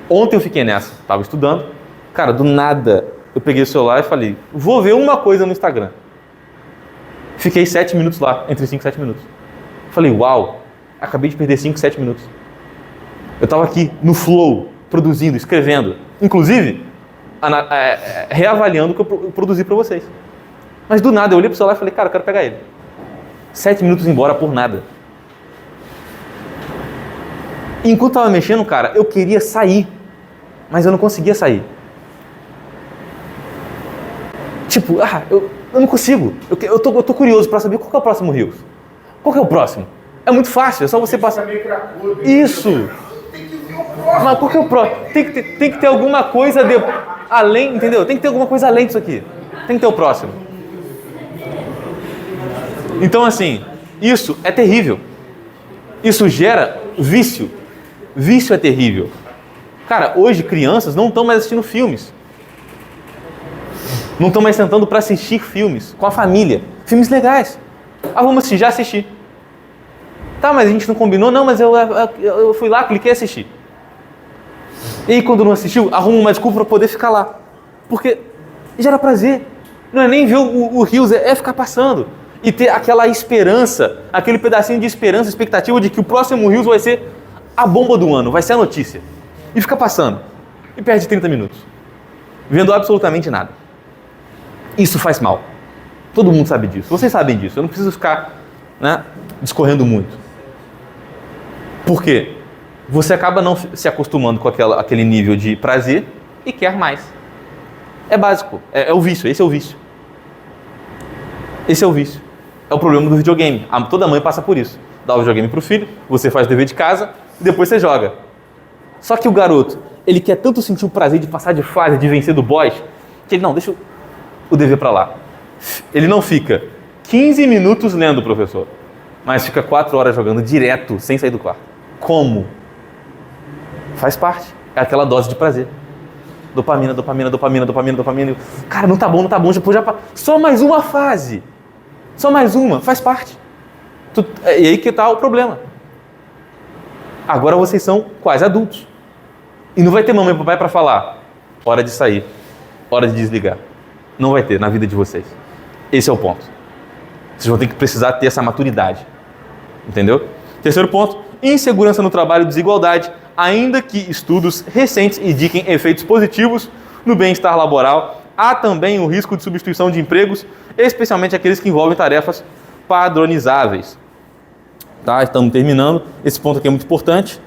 Ontem eu fiquei nessa, estava estudando, cara, do nada eu peguei o celular e falei, vou ver uma coisa no Instagram. Fiquei 7 minutos lá, entre 5 e 7 minutos. Falei, uau, acabei de perder 5, 7 minutos. Eu estava aqui no flow, produzindo, escrevendo, inclusive reavaliando o que eu produzi para vocês. Mas do nada eu olhei para o celular e falei, cara, eu quero pegar ele. 7 minutos embora por nada. E enquanto eu estava mexendo, cara, eu queria sair, mas eu não conseguia sair. Tipo, eu não consigo. Eu tô curioso para saber qual que é o próximo Reels. Qual que é o próximo? É muito fácil, é só você passar. Isso! Mas qual que é o próximo? Tem que ter alguma coisa além, entendeu? Tem que ter alguma coisa além disso aqui. Tem que ter o próximo. Então, assim, isso é terrível. Isso gera vício. Vício é terrível. Cara, hoje crianças não estão mais assistindo filmes. Não estão mais sentando para assistir filmes com a família. Filmes legais. Vamos assistir, já assisti. Tá, mas a gente não combinou? Não, mas eu fui lá, cliquei e assisti. E aí, quando não assistiu, arruma uma desculpa para poder ficar lá. Porque gera prazer. Não é nem ver o Reels, é ficar passando. E ter aquela esperança, aquele pedacinho de esperança, expectativa de que o próximo Reels vai ser a bomba do ano, vai ser a notícia. E fica passando. E perde 30 minutos. Vendo absolutamente nada. Isso faz mal. Todo mundo sabe disso. Vocês sabem disso. Eu não preciso ficar, né, discorrendo muito. Por quê? Você acaba não se acostumando com aquele nível de prazer e quer mais. É básico. É o vício. Esse é o vício. Esse é o vício. É o problema do videogame. Toda mãe passa por isso. Dá o videogame pro filho, você faz o dever de casa e depois você joga. Só que o garoto, ele quer tanto sentir o prazer de passar de fase, de vencer do boss, que ele, não, deixa o dever pra lá. Ele não fica 15 minutos lendo, professor, mas fica 4 horas jogando direto, sem sair do quarto. Como? Faz parte. É aquela dose de prazer. Dopamina, dopamina, dopamina, dopamina, dopamina. Cara, não tá bom, só mais uma fase. Só mais uma, faz parte. E aí que tá o problema. Agora vocês são quase adultos. E não vai ter mamãe e papai para falar, hora de sair, hora de desligar. Não vai ter na vida de vocês. Esse é o ponto. Vocês vão ter que precisar ter essa maturidade. Entendeu? Terceiro ponto, insegurança no trabalho e desigualdade, ainda que estudos recentes indiquem efeitos positivos no bem-estar laboral, há também o risco de substituição de empregos, especialmente aqueles que envolvem tarefas padronizáveis. Tá, estamos terminando. Esse ponto aqui é muito importante.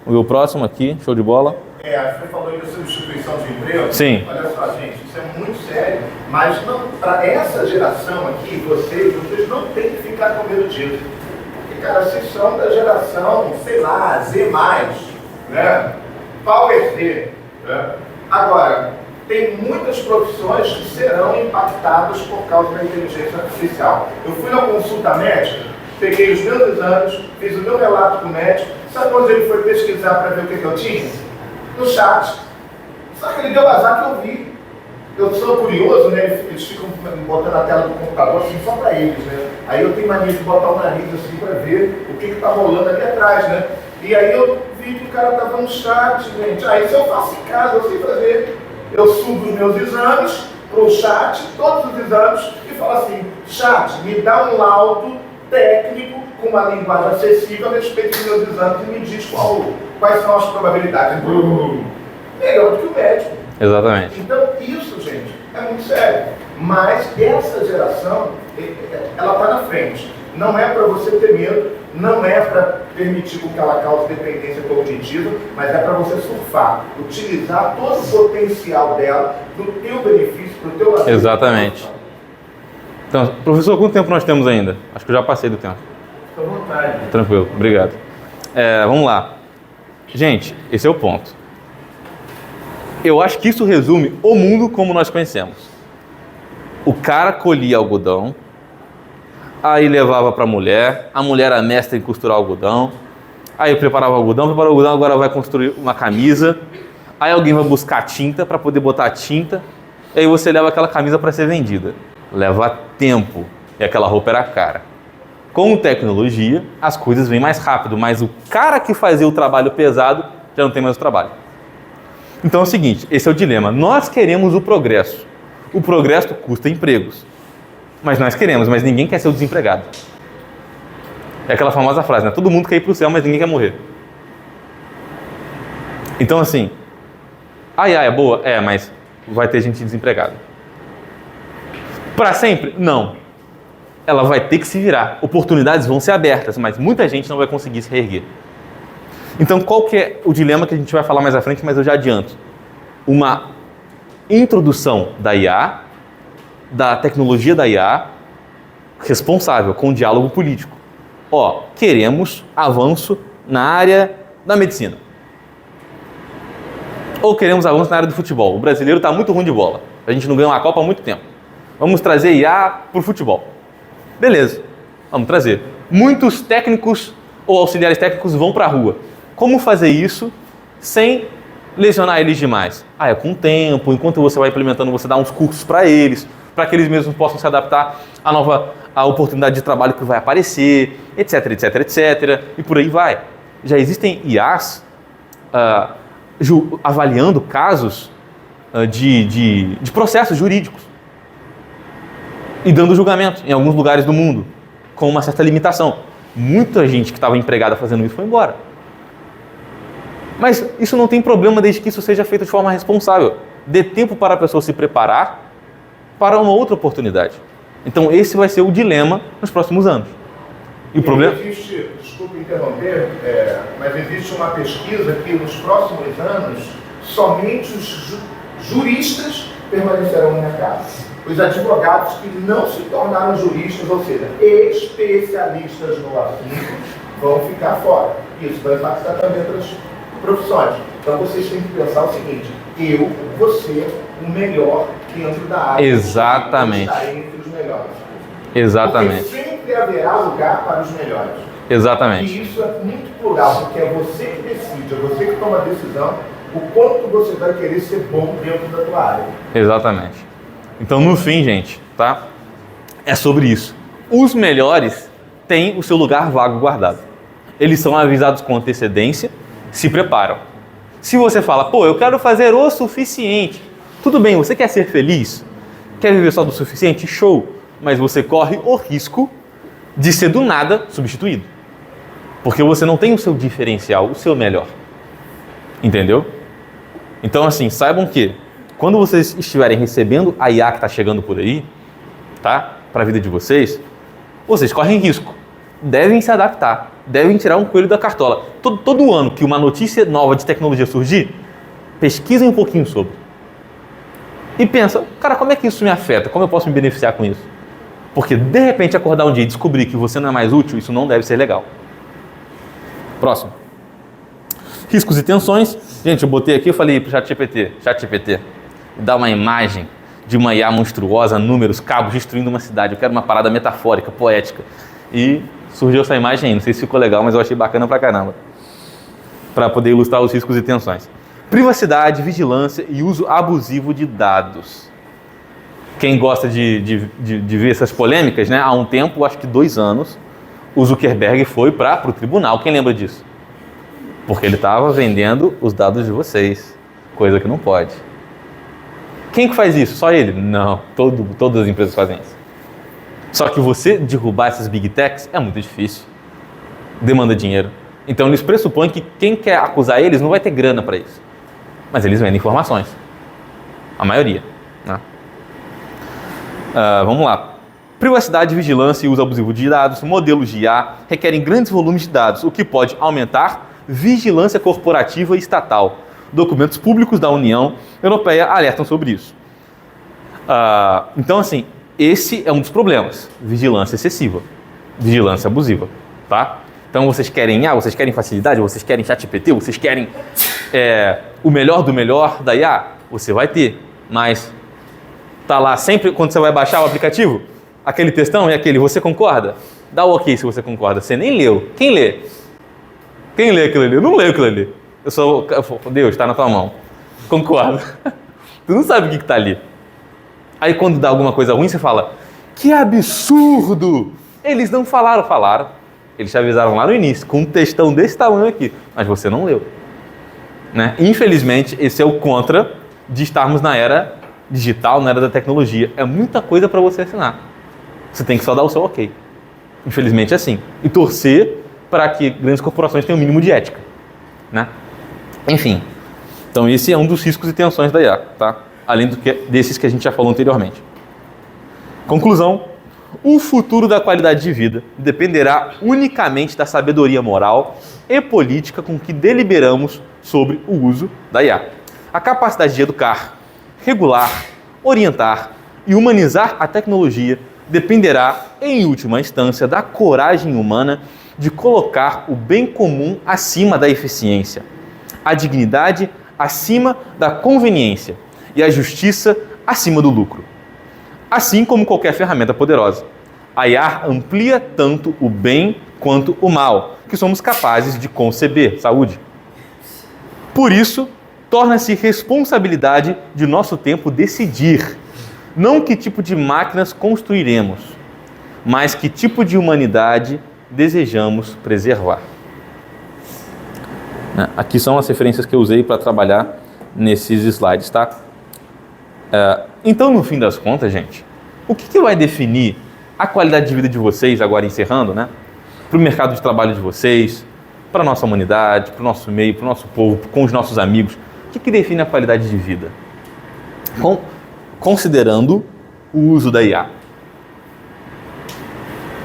Vamos ver o próximo aqui, show de bola. Você falou aí da substituição de emprego. Sim. Olha só, gente, isso é muito sério, mas para essa geração aqui, vocês não têm que ficar com medo disso. Porque, cara, vocês são da geração, sei lá, Z+, né? Power Z. Né? Agora, tem muitas profissões que serão impactadas por causa da inteligência artificial. Eu fui na consulta médica, peguei os meus exames, fiz o meu relato com o médico. Sabe quando ele foi pesquisar para ver o que eu tinha? No chat. Só que ele deu azar que eu vi. Eu sou curioso, né? Eles ficam botando a tela do computador assim só para eles, né? Aí eu tenho mania de botar o nariz assim para ver o que está rolando ali atrás, né? E aí eu vi que o cara estava no chat, gente. Aí se eu faço em casa, eu sei fazer. Eu subo os meus exames para o chat, todos os exames, e falo assim, chat, me dá um laudo técnico com uma linguagem acessível a respeito dos meus exames e me diz quais são as probabilidades. Melhor do que o médico. Exatamente. Então isso, gente, é muito sério. Mas essa geração, ela está na frente. Não é para você ter medo, não é para permitir que ela cause dependência cognitiva, mas é para você surfar, utilizar todo o potencial dela para o teu benefício, para o teu lazer. Exatamente. Então, professor, quanto tempo nós temos ainda? Acho que eu já passei do tempo. Fica à vontade. Tranquilo, obrigado. Vamos lá. Gente, esse é o ponto. Eu acho que isso resume o mundo como nós conhecemos. O cara colhia algodão, aí levava para a mulher era mestra em costurar algodão, aí preparava o algodão, agora vai construir uma camisa, aí alguém vai buscar tinta para poder botar a tinta, e aí você leva aquela camisa para ser vendida. Leva tempo, e aquela roupa era cara. Com tecnologia, as coisas vêm mais rápido, mas o cara que fazia o trabalho pesado já não tem mais o trabalho. Então é o seguinte, esse é o dilema. Nós queremos o progresso. O progresso custa empregos. Mas nós queremos, mas ninguém quer ser o desempregado. É aquela famosa frase, né? Todo mundo quer ir para o céu, mas ninguém quer morrer. Então assim, a IA é boa? É, mas vai ter gente desempregada. Para sempre? Não. Ela vai ter que se virar. Oportunidades vão ser abertas, mas muita gente não vai conseguir se reerguer. Então, qual que é o dilema que a gente vai falar mais à frente, mas eu já adianto? Uma introdução da IA, da tecnologia da IA, responsável com o diálogo político. Queremos avanço na área da medicina. Ou queremos avanço na área do futebol. O brasileiro está muito ruim de bola. A gente não ganha uma Copa há muito tempo. Vamos trazer IA para o futebol. Beleza, vamos trazer. Muitos técnicos ou auxiliares técnicos vão para a rua. Como fazer isso sem lesionar eles demais? É com o tempo, enquanto você vai implementando, você dá uns cursos para eles, para que eles mesmos possam se adaptar à oportunidade de trabalho que vai aparecer, etc, etc, etc, e por aí vai. Já existem IAs avaliando casos de processos jurídicos e dando julgamento em alguns lugares do mundo, com uma certa limitação. Muita gente que estava empregada fazendo isso foi embora. Mas isso não tem problema desde que isso seja feito de forma responsável. Dê tempo para a pessoa se preparar para uma outra oportunidade. Então esse vai ser o dilema nos próximos anos. E o problema... Desculpe interromper, mas existe uma pesquisa que nos próximos anos somente os juristas permanecerão no mercado. Os advogados que não se tornaram juristas, ou seja, especialistas no assunto, vão ficar fora. Isso vai impactar também outras profissões. Então vocês têm que pensar o seguinte: eu vou ser o melhor dentro da área. Exatamente. Estarei entre os melhores. Exatamente. Porque sempre haverá lugar para os melhores. Exatamente. E isso é muito plural, porque é você que decide, é você que toma a decisão, o quanto você vai querer ser bom dentro da tua área. Exatamente. Então, no fim, gente, tá? É sobre isso. Os melhores têm o seu lugar vago guardado. Eles são avisados com antecedência, se preparam. Se você fala, eu quero fazer o suficiente. Tudo bem, você quer ser feliz? Quer viver só do suficiente? Show! Mas você corre o risco de ser do nada substituído. Porque você não tem o seu diferencial, o seu melhor. Entendeu? Então, assim, saibam que quando vocês estiverem recebendo a IA que está chegando por aí, tá? Para a vida de vocês, vocês correm risco. Devem se adaptar. Devem tirar um coelho da cartola. Todo ano que uma notícia nova de tecnologia surgir, pesquisem um pouquinho sobre. E pensa, cara, como é que isso me afeta? Como eu posso me beneficiar com isso? Porque, de repente, acordar um dia e descobrir que você não é mais útil, isso não deve ser legal. Próximo. Riscos e tensões. Gente, eu botei aqui, eu falei para o ChatGPT, dá uma imagem de uma IA monstruosa, números, cabos destruindo uma cidade. Eu quero uma parada metafórica, poética. E surgiu essa imagem aí. Não sei se ficou legal, mas eu achei bacana pra caramba. Para poder ilustrar os riscos e tensões. Privacidade, vigilância e uso abusivo de dados. Quem gosta de ver essas polêmicas, né? Há um tempo, acho que 2 anos, o Zuckerberg foi para o tribunal. Quem lembra disso? Porque ele estava vendendo os dados de vocês, coisa que não pode. Quem que faz isso? Só ele? Não, todas as empresas fazem isso. Só que você derrubar essas big techs é muito difícil. Demanda dinheiro. Então eles pressupõem que quem quer acusar eles não vai ter grana para isso. Mas eles vendem informações. A maioria. Né? Vamos lá. Privacidade, vigilância e uso abusivo de dados, modelos de IA requerem grandes volumes de dados, o que pode aumentar vigilância corporativa e estatal. Documentos públicos da União Europeia alertam sobre isso. Então, assim, esse é um dos problemas. Vigilância excessiva, vigilância abusiva, tá? Então, vocês querem IA, vocês querem facilidade, vocês querem ChatGPT, vocês querem o melhor do melhor da IA? Você vai ter, mas tá lá sempre, quando você vai baixar o aplicativo, aquele textão e aquele, você concorda? Dá o ok se você concorda. Você nem leu. Quem lê? Quem lê aquilo ali? Eu não leio aquilo ali. Deus, está na tua mão. Concordo. Tu não sabe o que está ali. Aí quando dá alguma coisa ruim, você fala, que absurdo! Eles não falaram. Eles te avisaram lá no início, com um textão desse tamanho aqui. Mas você não leu. Né? Infelizmente, esse é o contra de estarmos na era digital, na era da tecnologia. É muita coisa para você assinar. Você tem que só dar o seu ok. Infelizmente é assim. E torcer para que grandes corporações tenham o mínimo de ética. Né? Enfim. Então esse é um dos riscos e tensões da IA. Tá? Além desses que a gente já falou anteriormente. Conclusão. O futuro da qualidade de vida dependerá unicamente da sabedoria moral e política com que deliberamos sobre o uso da IA. A capacidade de educar, regular, orientar e humanizar a tecnologia dependerá, em última instância, da coragem humana de colocar o bem comum acima da eficiência, a dignidade acima da conveniência e a justiça acima do lucro. Assim como qualquer ferramenta poderosa, a IA amplia tanto o bem quanto o mal que somos capazes de conceber. Saúde. Por isso, torna-se responsabilidade de nosso tempo decidir, não que tipo de máquinas construiremos, mas que tipo de humanidade desejamos preservar. Aqui são as referências que eu usei para trabalhar nesses slides, tá? Então, no fim das contas, gente, o que vai definir a qualidade de vida de vocês, agora encerrando, né? Para o mercado de trabalho de vocês, para a nossa humanidade, para o nosso meio, para o nosso povo, com os nossos amigos. O que define a qualidade de vida? Considerando o uso da IA.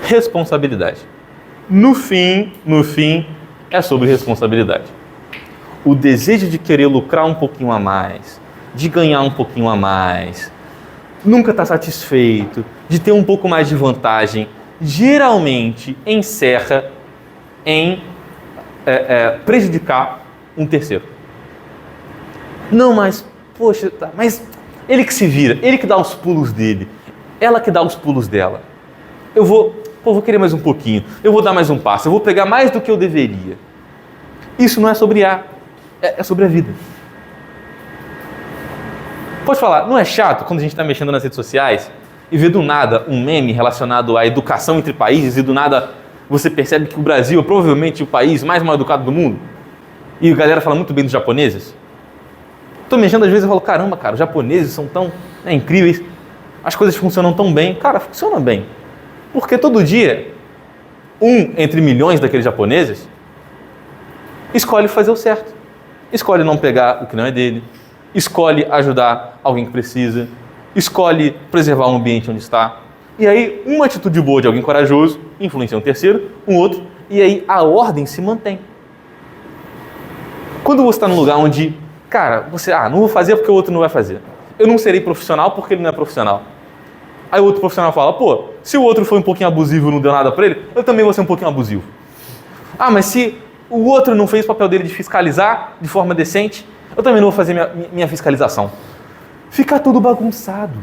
Responsabilidade. No fim, é sobre responsabilidade. O desejo de querer lucrar um pouquinho a mais, de ganhar um pouquinho a mais, nunca estar satisfeito, de ter um pouco mais de vantagem, geralmente encerra em prejudicar um terceiro. Não, mas, poxa, mas ele que se vira, ele que dá os pulos dele, ela que dá os pulos dela. Eu vou querer mais um pouquinho, eu vou dar mais um passo, eu vou pegar mais do que eu deveria. Isso não é sobre IA, é sobre a vida. Pode falar, não é chato quando a gente está mexendo nas redes sociais e vê do nada um meme relacionado à educação entre países e do nada você percebe que o Brasil é provavelmente o país mais mal educado do mundo? E a galera fala muito bem dos japoneses? Estou mexendo às vezes e falo, caramba, cara, os japoneses são tão incríveis, as coisas funcionam tão bem. Cara, funcionam bem. Porque todo dia, um entre milhões daqueles japoneses escolhe fazer o certo. Escolhe não pegar o que não é dele, escolhe ajudar alguém que precisa, escolhe preservar o ambiente onde está. E aí, uma atitude boa de alguém corajoso influencia um terceiro, um outro, e aí a ordem se mantém. Quando você está num lugar onde, cara, você, não vou fazer porque o outro não vai fazer. Eu não serei profissional porque ele não é profissional. Aí o outro profissional fala, pô, se o outro foi um pouquinho abusivo e não deu nada para ele, eu também vou ser um pouquinho abusivo. Mas se o outro não fez o papel dele de fiscalizar de forma decente, eu também não vou fazer minha fiscalização. Fica tudo bagunçado.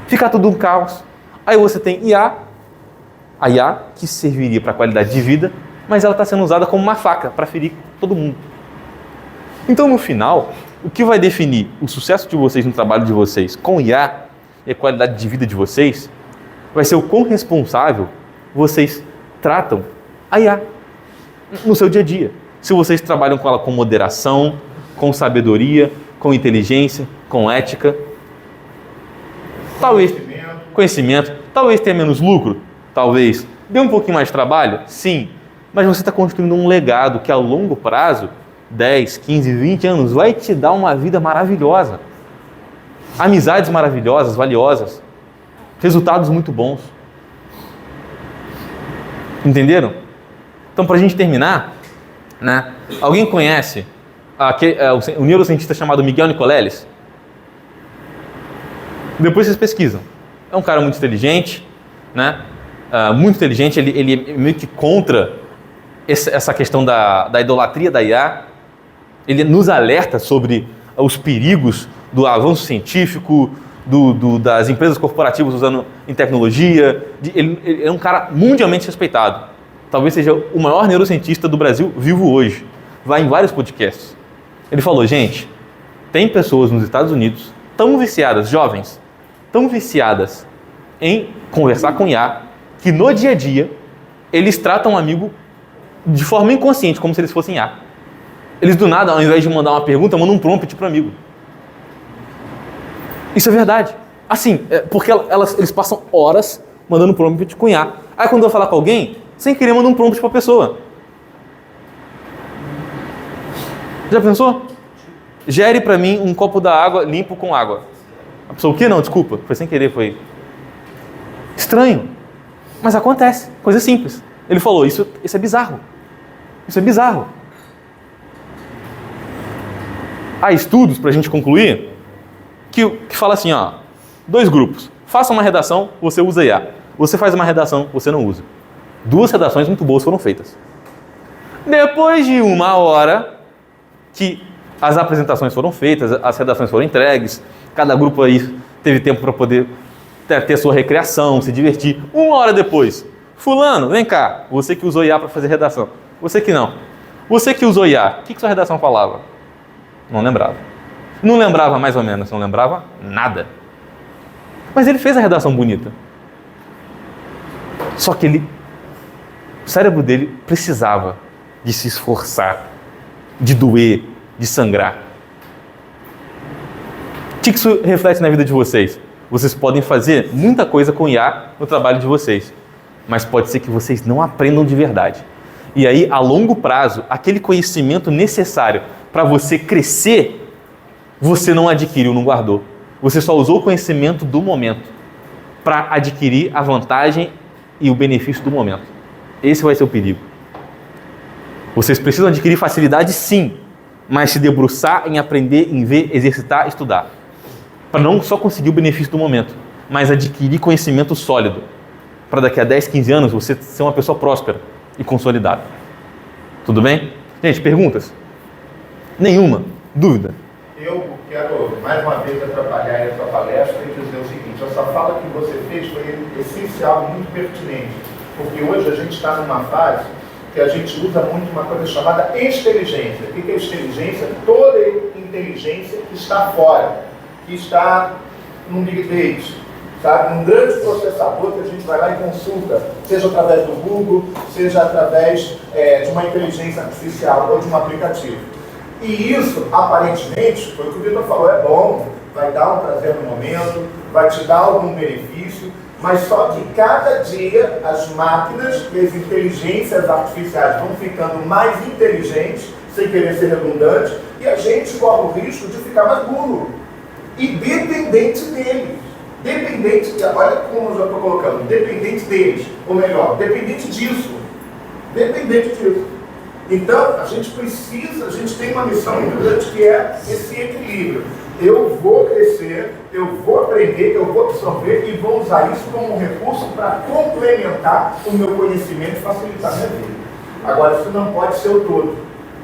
Fica tudo um caos. Aí você tem a IA que serviria para a qualidade de vida, mas ela está sendo usada como uma faca para ferir todo mundo. Então, no final, o que vai definir o sucesso de vocês no trabalho de vocês com IA e a qualidade de vida de vocês vai ser o quão responsável vocês tratam a IA no seu dia a dia. Se vocês trabalham com ela com moderação, com sabedoria, com inteligência, com ética, talvez conhecimento, talvez tenha menos lucro, talvez dê um pouquinho mais de trabalho, sim, mas você está construindo um legado que a longo prazo, 10, 15, 20 anos, vai te dar uma vida maravilhosa, amizades maravilhosas, valiosas, resultados muito bons. Entenderam? Então, para a gente terminar, né, alguém conhece o neurocientista chamado Miguel Nicoleles? Depois vocês pesquisam. É um cara muito inteligente, né? Muito inteligente, ele é meio que contra essa questão da idolatria da IA. Ele nos alerta sobre os perigos do avanço científico, das empresas corporativas usando em tecnologia. Ele é um cara mundialmente respeitado. Talvez seja o maior neurocientista do Brasil vivo hoje. Vai em vários podcasts. Ele falou, gente, tem pessoas nos Estados Unidos tão viciadas, jovens, tão viciadas em conversar com IA, que no dia a dia eles tratam um amigo de forma inconsciente, como se eles fossem IA. Eles do nada, ao invés de mandar uma pergunta, mandam um prompt para o amigo. Isso é verdade. Assim, porque eles passam horas mandando prompt com IA. Aí quando eu falar com alguém, sem querer manda um prompt para a pessoa. Já pensou? Gere para mim um copo da água limpo com água. A pessoa, o quê? Não, desculpa. Foi sem querer, foi estranho. Mas acontece. Coisa simples. Ele falou, isso é bizarro. Isso é bizarro. Há estudos, para a gente concluir, que fala assim, 2 grupos. Faça uma redação, você usa IA. Você faz uma redação, você não usa. 2 redações muito boas foram feitas. Depois de 1 hora que as apresentações foram feitas, as redações foram entregues, cada grupo aí teve tempo para poder ter sua recreação, se divertir. 1 hora depois, fulano, vem cá, você que usou IA para fazer redação. Você que não. Você que usou IA, o que sua redação falava? Não lembrava. Não lembrava mais ou menos, não lembrava nada. Mas ele fez a redação bonita. Só que o cérebro dele precisava de se esforçar, de doer, de sangrar. O que isso reflete na vida de vocês? Vocês podem fazer muita coisa com IA no trabalho de vocês, mas pode ser que vocês não aprendam de verdade. E aí, a longo prazo, aquele conhecimento necessário para você crescer, você não adquiriu, não guardou. Você só usou o conhecimento do momento para adquirir a vantagem e o benefício do momento. Esse vai ser o perigo. Vocês precisam adquirir facilidade, sim, mas se debruçar em aprender, em ver, exercitar, estudar. Para não só conseguir o benefício do momento, mas adquirir conhecimento sólido. Para daqui a 10, 15 anos você ser uma pessoa próspera e consolidada. Tudo bem? Gente, perguntas? Nenhuma? Dúvida? Eu quero, mais uma vez, atrapalhar a sua palestra e dizer o seguinte: essa fala que você fez foi essencial, muito pertinente, porque hoje a gente está numa fase que a gente usa muito uma coisa chamada inteligência. O que é inteligência? Toda inteligência que está fora, que está num big data, sabe? Num grande processador que a gente vai lá e consulta, seja através do Google, seja através de uma inteligência artificial ou de um aplicativo. E isso, aparentemente, foi o que o Vitor falou, é bom, vai dar um prazer no momento, vai te dar algum benefício, mas só que cada dia as máquinas e as inteligências artificiais vão ficando mais inteligentes, sem querer ser redundante, e a gente corre o risco de ficar mais burro e dependente deles. Dependente, olha como eu já estou colocando, dependente deles, ou melhor, dependente disso. Dependente disso. Então, a gente tem uma missão muito grande que é esse equilíbrio. Eu vou crescer, eu vou aprender, eu vou absorver e vou usar isso como um recurso para complementar o meu conhecimento e facilitar a minha vida. Agora, isso não pode ser o todo,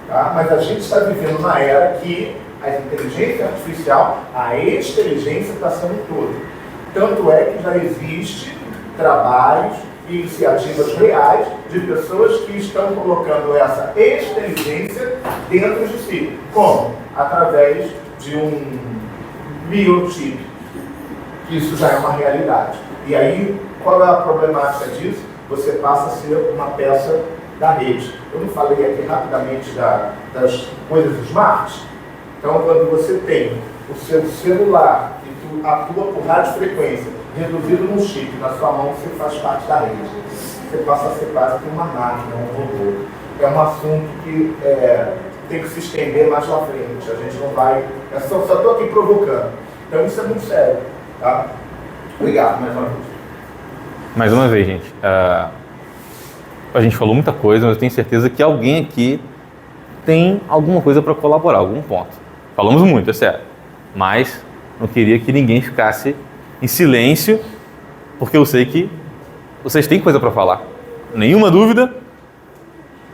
tá? Mas a gente está vivendo uma era que a inteligência artificial, a inteligência está sendo o todo. Tanto é que já existe trabalhos e iniciativas reais de pessoas que estão colocando essa inteligência dentro de si. Como? Através de um biochip, que isso já é uma realidade. E aí, qual é a problemática disso? Você passa a ser uma peça da rede. Eu não falei aqui rapidamente das coisas smart. Então, quando você tem o seu celular, que tu atua por radiofrequência, reduzido num chip na sua mão, você faz parte da rede. Você passa a ser quase que uma máquina, um robô. É um assunto que tem que se estender mais lá frente. A gente não vai... Só estou aqui provocando. Então isso é muito sério. Tá? Obrigado mais uma vez. Mais uma vez, gente. A gente falou muita coisa, mas eu tenho certeza que alguém aqui tem alguma coisa para colaborar, algum ponto. Falamos muito, é sério. Mas não queria que ninguém ficasse em silêncio, porque eu sei que vocês têm coisa para falar. Nenhuma dúvida?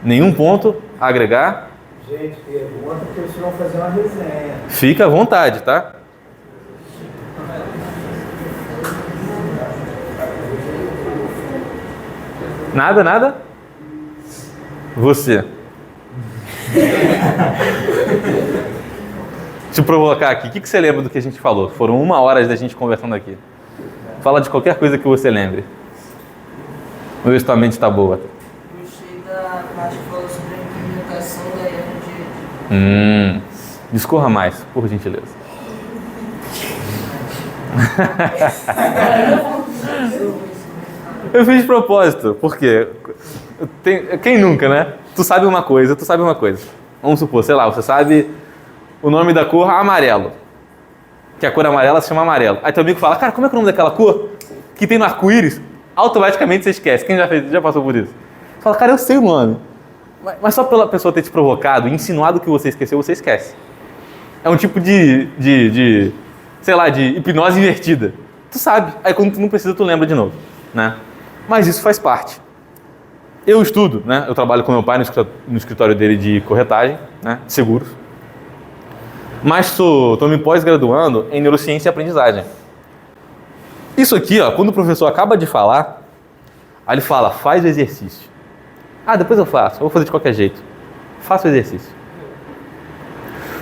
Nenhum ponto a agregar? Gente, pergunta que eles vão fazer uma resenha. Fica à vontade, tá? Nada, nada? Você. Deixa eu provocar aqui. O que você lembra do que a gente falou? Foram 1 hora da gente conversando aqui. Fala de qualquer coisa que você lembre. Vamos ver se tua mente está boa. Gostei da parte que falou sobre a implementação da IA no dia a dia. Discorra mais, por gentileza. Eu fiz de propósito, porque quem nunca, né? Tu sabe uma coisa. Vamos supor, sei lá, você sabe o nome da cor amarelo. Que a cor amarela se chama amarelo. Aí teu amigo fala, cara, como é que é o nome daquela cor que tem no arco-íris? Automaticamente você esquece. Quem já passou por isso? Você fala, cara, eu sei o nome. Mas só pela pessoa ter te provocado, insinuado que você esqueceu, você esquece. É um tipo de sei lá, de hipnose invertida. Tu sabe. Aí quando tu não precisa, tu lembra de novo, né? Mas isso faz parte. Eu estudo, né? Eu trabalho com meu pai no escritório dele de corretagem, né? De seguros. Mas estou me pós-graduando em neurociência e aprendizagem. Isso aqui, ó, quando o professor acaba de falar, aí ele fala, faz o exercício. Depois eu faço, eu vou fazer de qualquer jeito. Faça o exercício.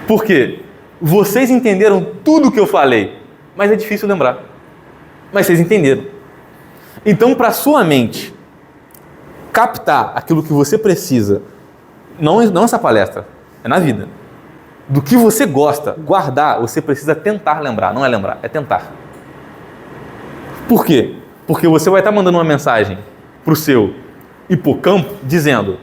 Por quê? Vocês entenderam tudo o que eu falei, mas é difícil lembrar. Mas vocês entenderam. Então, para sua mente captar aquilo que você precisa, não essa palestra, é na vida, do que você gosta, guardar, você precisa tentar lembrar. Não é lembrar, é tentar. Por quê? Porque você vai estar mandando uma mensagem para o seu hipocampo dizendo: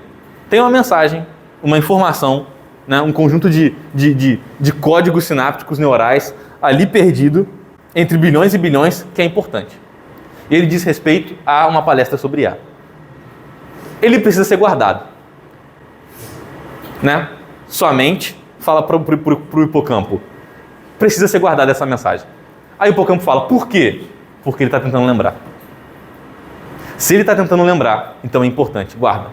tem uma mensagem, uma informação, né, um conjunto de códigos sinápticos neurais ali perdido entre bilhões e bilhões que é importante. E ele diz respeito a uma palestra sobre IA. Ele precisa ser guardado. Né? Sua mente fala para o hipocampo: precisa ser guardada essa mensagem. Aí o hipocampo fala: por quê? Porque ele está tentando lembrar. Se ele está tentando lembrar, então é importante, guarda.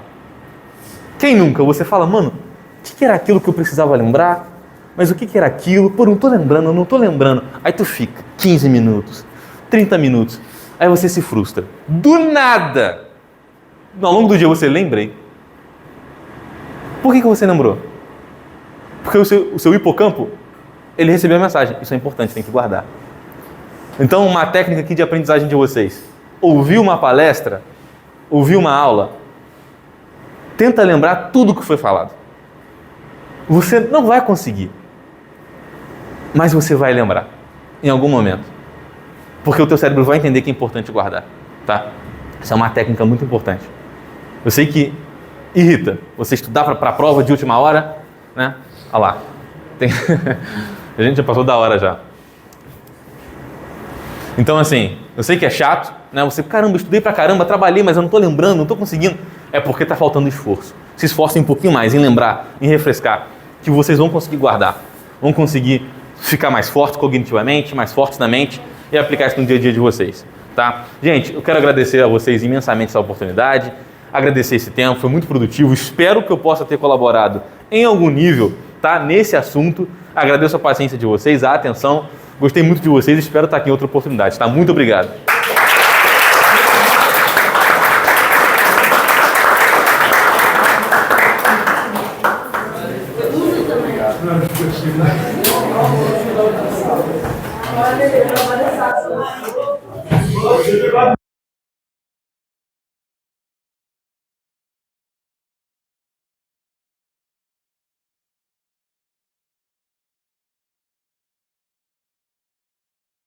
Quem nunca? Você fala: mano, o que era aquilo que eu precisava lembrar? Mas o que era aquilo? Pô, não estou lembrando, eu não estou lembrando. Aí tu fica 15 minutos, 30 minutos. Aí você se frustra. Do nada, ao longo do dia você lembrei. Por que você lembrou? Porque o seu hipocampo, ele recebeu a mensagem. Isso é importante, tem que guardar. Então, uma técnica aqui de aprendizagem de vocês. Ouviu uma palestra, ouviu uma aula, tenta lembrar tudo o que foi falado. Você não vai conseguir, mas você vai lembrar em algum momento. Porque o teu cérebro vai entender que é importante guardar. Tá? Essa é uma técnica muito importante. Eu sei que irrita você estudar para a prova de última hora, né? Olha lá. A gente já passou da hora já. Então, assim, eu sei que é chato, né? Você, caramba, estudei pra caramba, trabalhei, mas eu não estou lembrando, não estou conseguindo. É porque está faltando esforço. Se esforcem um pouquinho mais em lembrar, em refrescar, que vocês vão conseguir guardar. Vão conseguir ficar mais fortes cognitivamente, mais fortes na mente e aplicar isso no dia a dia de vocês. Tá? Gente, eu quero agradecer a vocês imensamente essa oportunidade, agradecer esse tempo, foi muito produtivo. Espero que eu possa ter colaborado em algum nível, tá, nesse assunto. Agradeço a paciência de vocês, a atenção. Gostei muito de vocês e espero estar aqui em outra oportunidade. Tá? Muito obrigado. Olha,